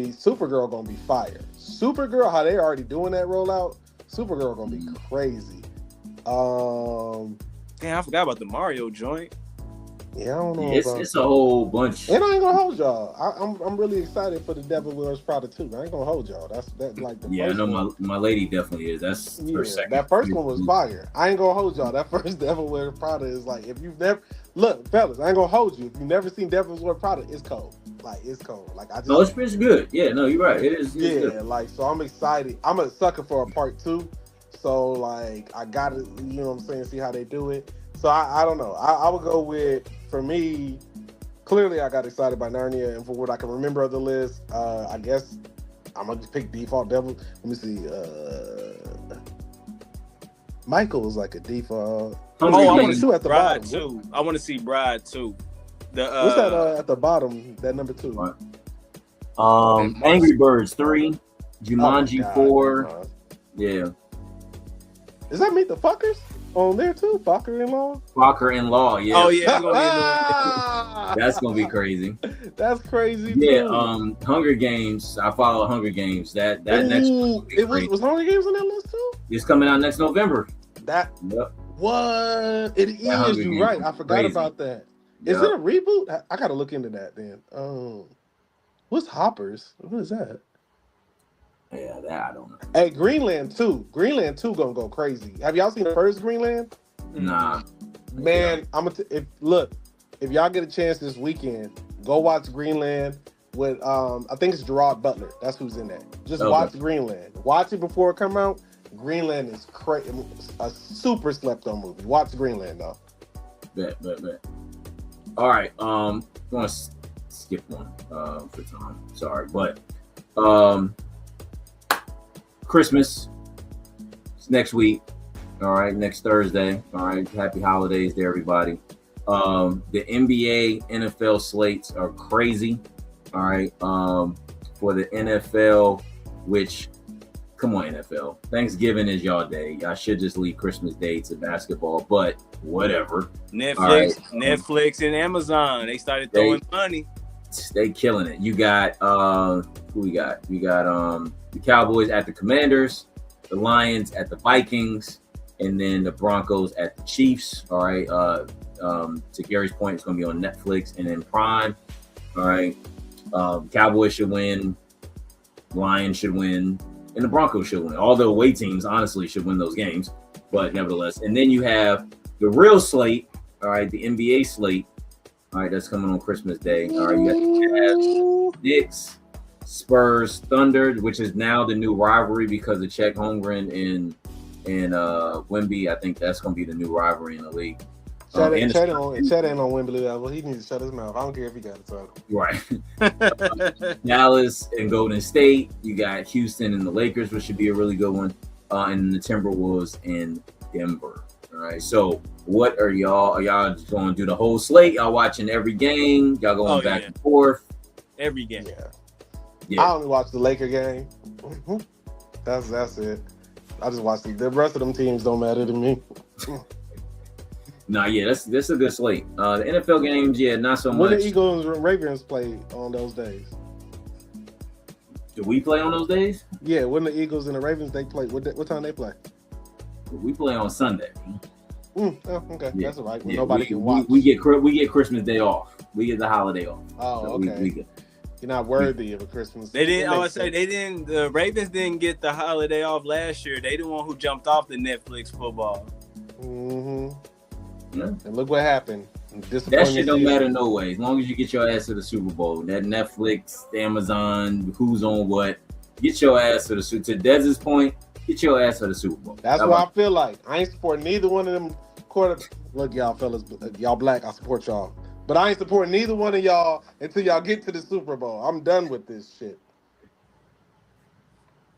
be fire. Supergirl, how they already doing that rollout. Supergirl gonna be crazy. Damn, I forgot about the Mario joint. Yeah, I don't know. It's a whole bunch. And I ain't gonna hold y'all. I'm really excited for the Devil Wears Prada 2. I ain't gonna hold y'all. That's like the first I know one. My lady definitely is. That's her second. That first one was fire. I ain't gonna hold y'all. That first Devil Wears Prada is like, if you've never look, fellas, I ain't gonna hold you. If you've never seen Devil Wears Prada, it's cold. Like it's cold. Like I just it's good. Yeah, no, you're right. It is. Yeah, good. like so I'm excited. I'm a sucker for a part 2. So like I gotta, you know what I'm saying, see how they do it. So I don't know. I would go with, for me, clearly I got excited by Narnia, and for what I can remember of the list, I guess I'm gonna just pick default Devil. Let me see. Michael was like a default. I want to see Bride too. I want to see Bride too. What's that at the bottom? That number 2. Right. Angry Birds 3, Jumanji 4. Yeah. Is that Meet the Fuckers on there too? Fucker-in-law? Fucker-in-law, yeah. Oh yeah, that's gonna be crazy. That's crazy. Yeah, too. Hunger Games. I follow Hunger Games. That next one was Hunger Games on that list too? It's coming out next November. What? It is. You're right. I forgot about that. Yep. Is it a reboot? I gotta look into that then. What's Hoppers? What is that? Yeah, that I don't know. Hey, Greenland 2 gonna go crazy. Have y'all seen the first Greenland? Nah. Man, if y'all get a chance this weekend, go watch Greenland with I think it's Gerard Butler. That's who's in that. Just watch Greenland. Watch it before it come out. Greenland is crazy. A super slept on movie. Watch Greenland though. Bet. All right. I'm gonna skip one for time. Sorry, but Christmas. It's next week. All right, next Thursday. All right, happy holidays to everybody. The NBA, NFL slates are crazy. All right. For the NFL, which, come on, NFL. Thanksgiving is y'all day. Y'all should just leave Christmas Day to basketball, but whatever. Netflix and Amazon, they started throwing money. They killing it. You got who we got? We got the Cowboys at the Commanders, the Lions at the Vikings, and then the Broncos at the Chiefs. All right. To Gary's point, it's gonna be on Netflix and then Prime. All right. Cowboys should win, Lions should win, and the Broncos should win. All the away teams honestly should win those games, but nevertheless. And then you have the real slate. All right, the NBA slate. All right, that's coming on Christmas Day. All right, you got the Cavs, Knicks, Spurs, Thunder, which is now the new rivalry because of Chet Holmgren and Wemby. I think that's going to be the new rivalry in the league. Chet ain't on Wembley level. He needs to shut his mouth. I don't care if he got a title. Right. Dallas and Golden State. You got Houston and the Lakers, which should be a really good one. And the Timberwolves in Denver. All right. So what are y'all? Are y'all just going to do the whole slate? Y'all watching every game? Y'all going back and forth? Every game. Yeah. I only watch the Laker game. That's it. I just watch the rest of them teams don't matter to me. Nah, yeah, that's a good slate. The NFL games, not so much. When the Eagles and Ravens play on those days? Do we play on those days? Yeah, when the Eagles and the Ravens they play, what time they play? We play on Sunday. Okay, Yeah. That's all right. When Yeah. nobody can watch. We get Christmas Day off. We get the holiday off. Oh, So okay. You're not worthy of a Christmas. They didn't. I would say they didn't. The Ravens didn't get the holiday off last year. They the one who jumped off the Netflix football. Yeah. And look what happened. That shit don't matter no way. As long as you get your ass to the Super Bowl, that Netflix, the Amazon, who's on what, get your ass to the Super. To Dez's point, get your ass to the Super Bowl. That's what I feel like. I ain't supporting neither one of them Look, y'all fellas, y'all black. I support y'all. But I ain't supporting neither one of y'all until y'all get to the Super Bowl. I'm done with this shit.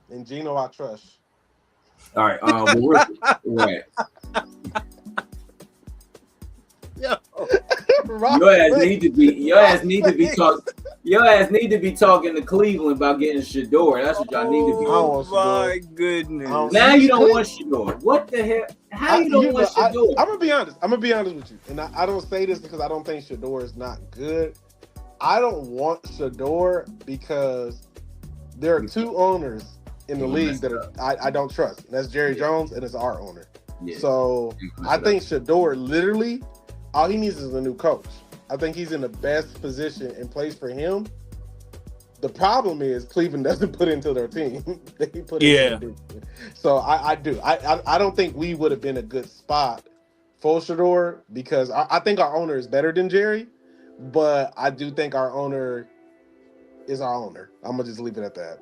And Gino, I trust. All right. We're right. Your ass need to be talking to Cleveland about getting Shador. That's what y'all need to be doing. Oh my goodness. Now you don't want Shador. What the hell? How you don't want Shador? I'm gonna be honest with you. And I don't say this because I don't think Shador is not good. I don't want Shador because there are two owners in the league that I don't trust. And that's Jerry Jones and it's our owner. Yeah. So I think Shador literally, all he needs is a new coach. I think he's in the best position and place for him. The problem is Cleveland doesn't put into their team. They put into their team. So I do. I don't think we would have been a good spot for Shador because I think our owner is better than Jerry, but I do think our owner is our owner. I'm gonna just leave it at that.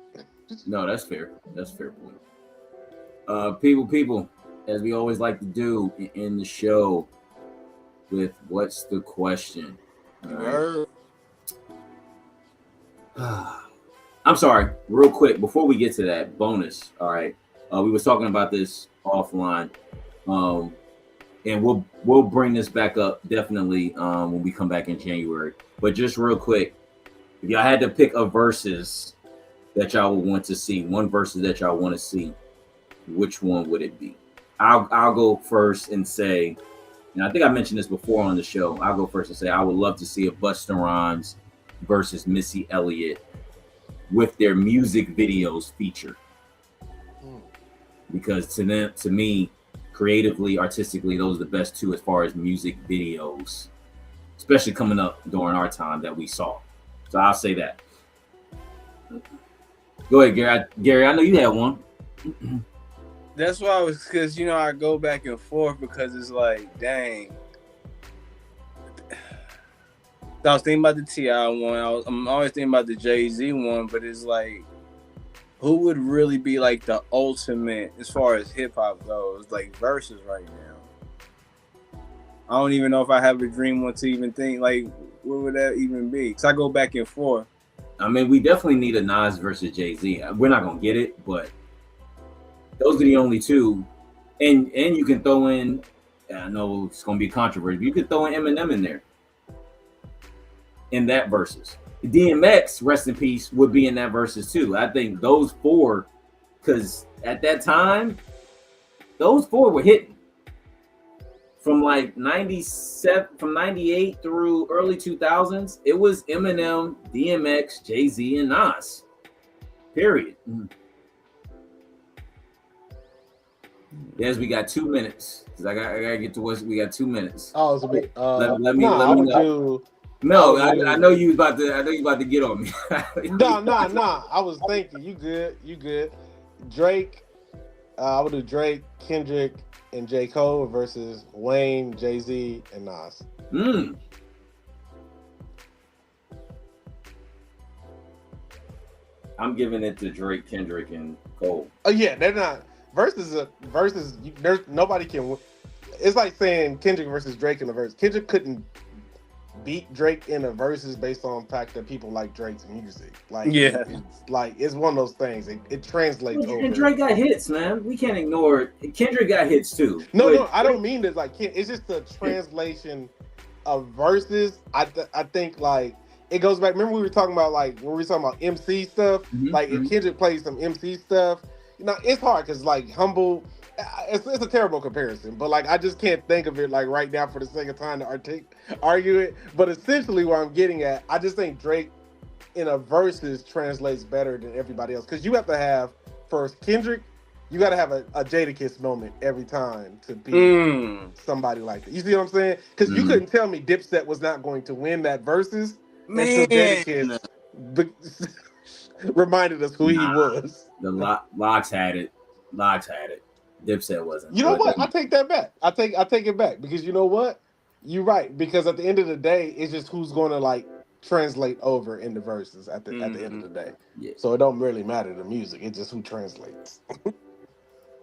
No, that's fair. That's fair point. People, as we always like to do in the show, with what's the question? All right. I'm sorry, real quick before we get to that bonus. All right, we was talking about this offline, and we'll bring this back up definitely when we come back in January. But just real quick, if y'all had to pick a versus that y'all would want to see, one versus that y'all want to see, which one would it be? I'll go first and say. And I think I mentioned this before on the show. I'll go first and say I would love to see a Busta Rhymes versus Missy Elliott with their music videos featured. Because to me, creatively, artistically, those are the best two as far as music videos, especially coming up during our time that we saw. So I'll say that. Go ahead, Gary. Gary, I know you had one. That's why because I go back and forth because it's like, dang. I was thinking about the T.I. one. I'm always thinking about the Jay-Z one, but it's like, who would really be like the ultimate as far as hip hop goes, like versus right now? I don't even know if I have a dream one to even think like, what would that even be? Because I go back and forth. I mean, we definitely need a Nas versus Jay-Z. We're not gonna get it, but those are the only two, and you can throw in. I know it's gonna be a controversy. But you could throw in Eminem in there, in that versus. DMX, rest in peace, would be in that versus too. I think those four, because at that time, those four were hitting from like 97, from 98 through early 2000s. It was Eminem, DMX, Jay-Z, and Nas. Period. Yes, we got 2 minutes because I gotta get to what we got. 2 minutes. Oh, it's a bit. Let me know. I know you about to get on me. Nah. I was thinking you good. Drake. I would do Drake, Kendrick, and J. Cole versus Wayne, Jay-Z, and Nas. I'm giving it to Drake, Kendrick, and Cole. Oh yeah, they're not. Versus. There's nobody can. It's like saying Kendrick versus Drake in a verse. Kendrick couldn't beat Drake in a verses based on the fact that people like Drake's music. Like, yeah, it's one of those things. It translates over. And Drake got hits, man. We can't ignore it. Kendrick got hits too. No, I don't mean that. Like, it's just the translation of verses. I think like it goes back. Remember we were talking about like when we were talking about MC stuff. Like if Kendrick plays some MC stuff. It's hard because like Humble, it's a terrible comparison, but like I just can't think of it like right now for the sake of time to argue it. But essentially, what I'm getting at, I just think Drake in a verses translates better than everybody else because you have to have first Kendrick you got to have a Jadakiss moment every time to be somebody like that. You see what I'm saying? Because you couldn't tell me Dipset was not going to win that versus until Jadakiss reminded us who he was. The Locks had it. Dipset wasn't. You know what? I take that back. I take it back because you know what? You're right. Because at the end of the day, it's just who's going to like translate over in the verses at the end of the day. Yeah. So it don't really matter the music. It's just who translates.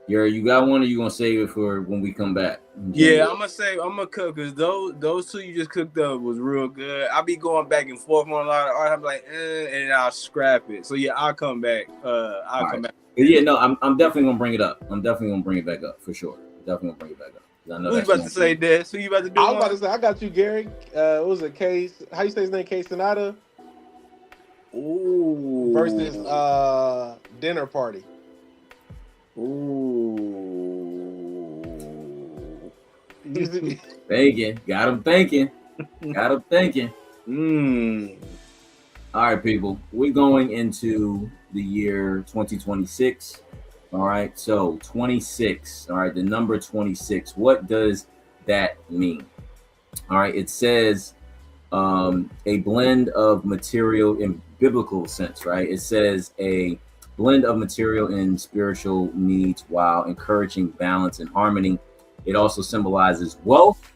You got one, or you gonna save it for when we come back? Yeah, I'm gonna cook because those two you just cooked up was real good. I'll be going back and forth on a lot of art. I'm like, and I'll scrap it. So yeah, I'll come back. I'll come back. Yeah, no, I'm definitely gonna bring it up. I'm definitely gonna bring it back up for sure. Definitely gonna bring it back up. I know Who's about to say this? Who you about to do? I was about to say, I got you, Gary. What was it, Case? How you say his name? Case Sonata? Ooh. Versus Dinner Party. Ooh. Thinking. Got him thinking. All right, people. We're going into the year 2026. All right. So 26. All right. The number 26. What does that mean? All right. It says a blend of material in biblical sense, right? It says a blend of material and spiritual needs while encouraging balance and harmony. It also symbolizes wealth,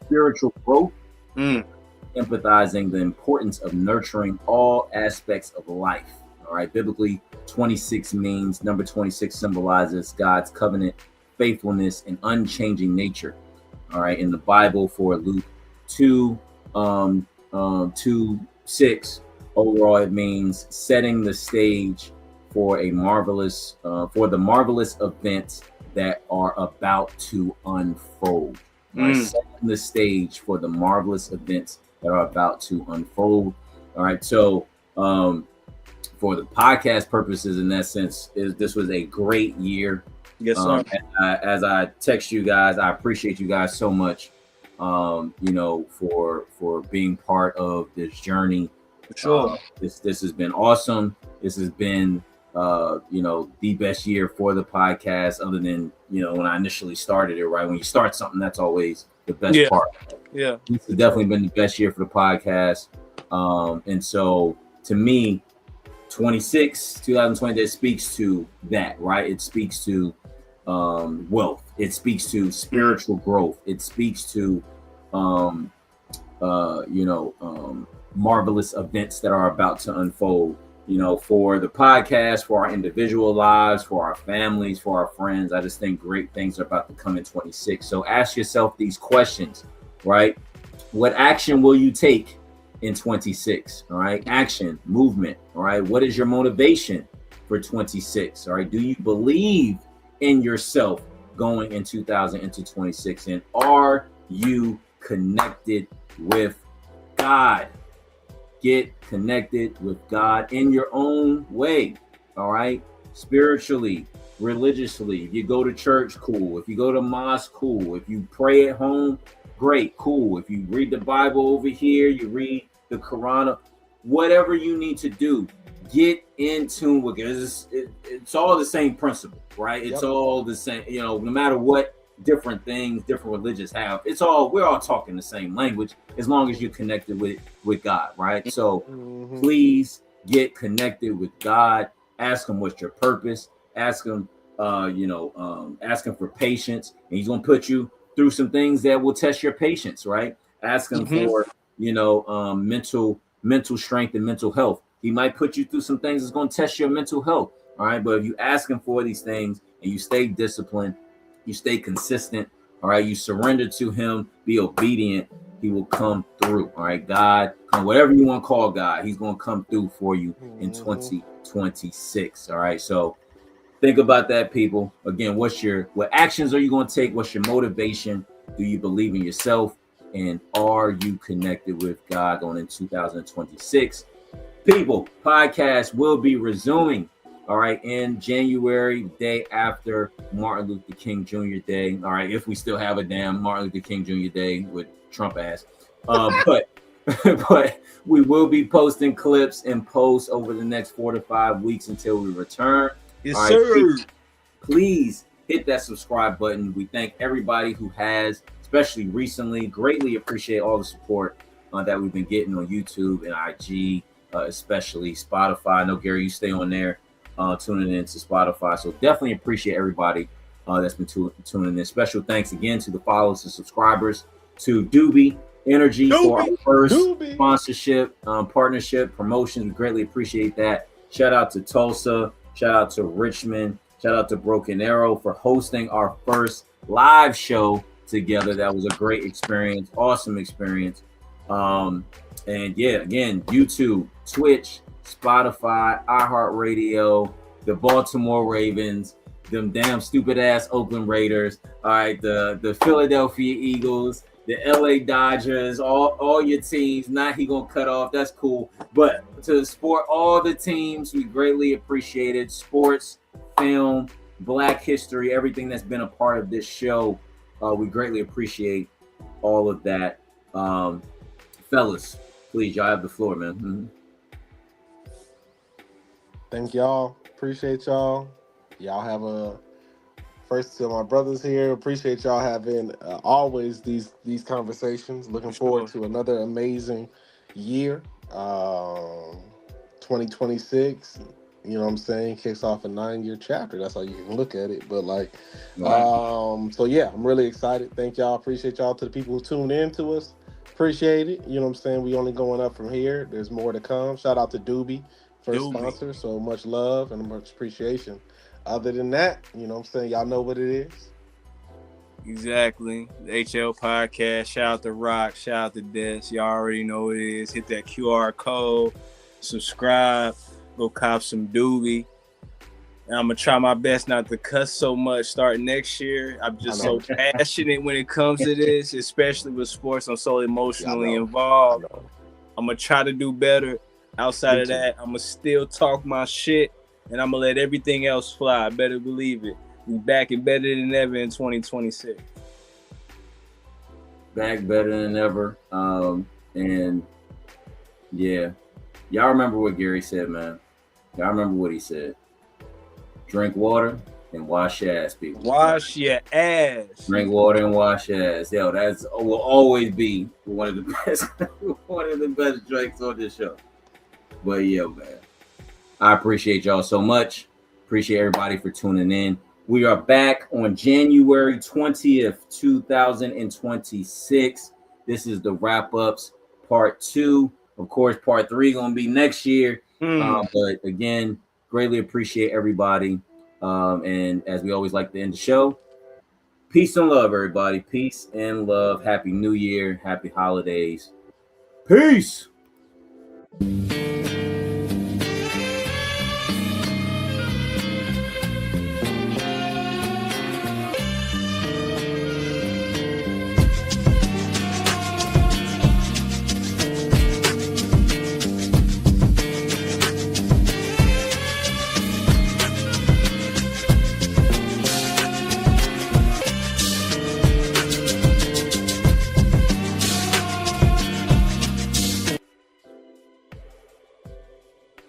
spiritual growth, empathizing the importance of nurturing all aspects of life. All right. Biblically, 26 means number 26 symbolizes God's covenant, faithfulness, and unchanging nature. All right. In the Bible, for Luke 2:6, overall, it means setting the stage for the marvelous events that are about to unfold. Right? Setting the stage for the marvelous events that are about to unfold. All right. So for the podcast purposes, in that sense, this was a great year. Yes, sir. As I text you guys, I appreciate you guys so much. For being part of this journey. For sure. This has been awesome. This has been the best year for the podcast, other than when I initially started it. Right, when you start something, that's always the best part. Yeah, this has definitely been the best year for the podcast. And so to me, 2020, that speaks to that, right? It speaks to wealth. It speaks to spiritual growth. It speaks to marvelous events that are about to unfold. For the podcast, for our individual lives, for our families, for our friends. I just think great things are about to come in 26. So ask yourself these questions, right? What action will you take in 26? All right. Action, movement. All right. What is your motivation for 26? All right. Do you believe in yourself going in 2026? And are you connected with God? Get connected with God in your own way. All right. Spiritually, religiously. If you go to church, cool. If you go to mosque, cool. If you pray at home, great, cool. If you read the Bible over here, you read the Quran, whatever you need to do, get in tune with it. It's all the same principle, right? It's all the same, no matter what different things, different religions have, we're all talking the same language as long as you're connected with God, right? So please get connected with God. Ask him what's your purpose. Ask him, ask him for patience, and he's going to put you through some things that will test your patience, right? Ask him for, mental strength and mental health. He might put you through some things that's going to test your mental health. All right. But if you ask him for these things and you stay disciplined, you stay consistent, all right, you surrender to him, be obedient, he will come through. All right. God, whatever you want to call God, he's going to come through for you in 2026. All right. So think about that, people. Again, what actions are you going to take? What's your motivation? Do you believe in yourself? And are you connected with God going in 2026? People, podcast will be resuming, all right, in January, day after Martin Luther King Jr. Day. All right, if we still have a damn Martin Luther King Jr. Day with Trump ass. But we will be posting clips and posts over the next 4 to 5 weeks until we return. Yes, sir. please hit that subscribe button. We thank everybody who has, especially recently. Greatly appreciate all the support that we've been getting on YouTube and IG, especially Spotify. I know, Gary, you stay on there tuning in to Spotify. So definitely appreciate everybody that's been tuning in. Special thanks again to the followers and subscribers, to Doobie Energy for our first sponsorship, partnership, promotion. We greatly appreciate that. Shout out to Tulsa. Shout out to Richmond. Shout out to Broken Arrow for hosting our first live show together. That was a great experience. Awesome experience. And yeah, again, YouTube, Twitch, Spotify, iHeartRadio, the Baltimore Ravens, them damn stupid ass Oakland Raiders. All right, the Philadelphia Eagles, the LA Dodgers, all your teams. Not he gonna cut off. That's cool. But to support all the teams, we greatly appreciate it. Sports, film, Black history, everything that's been a part of this show. We greatly appreciate all of that. Fellas, please, y'all have the floor, man. Mm-hmm. Thank y'all. Appreciate y'all. Y'all have a first to my brothers here. Appreciate y'all having always these conversations. Looking forward to another amazing year. 2026. You know what I'm saying? Kicks off a 9-year chapter. That's how you can look at it. But like, so yeah, I'm really excited. Thank y'all. Appreciate y'all. To the people who tuned in to us. Appreciate it. You know what I'm saying? We only going up from here. There's more to come. Shout out to Doobie, first sponsor. So much love and much appreciation. Other than that, you know what I'm saying? Y'all know what it is. Exactly. The HL Podcast. Shout out to Rock. Shout out to Des. Y'all already know what it is. Hit that QR code. Subscribe. Go cop some Doobie. And I'm going to try my best not to cuss so much starting next year. I'm just so passionate when it comes to this, especially with sports. I'm so emotionally involved. I'm going to try to do better. Outside of that, I'm going to still talk my shit, and I'm going to let everything else fly. Better believe it. We back and better than ever in 2026. Back better than ever. And yeah, y'all remember what Gary said, man. Y'all remember what he said. Drink water and wash your ass, people. Wash your ass. Drink water and wash your ass. Yo, that's will always be one of the best drinks on this show. But yeah, man. I appreciate y'all so much. Appreciate everybody for tuning in. We are back on January 20th, 2026. This is the wrap-ups, part 2. Of course, part 3 gonna be next year. But again, greatly appreciate everybody. And as we always like to end the show, peace and love, everybody. Peace and love. Happy New Year. Happy holidays. Peace.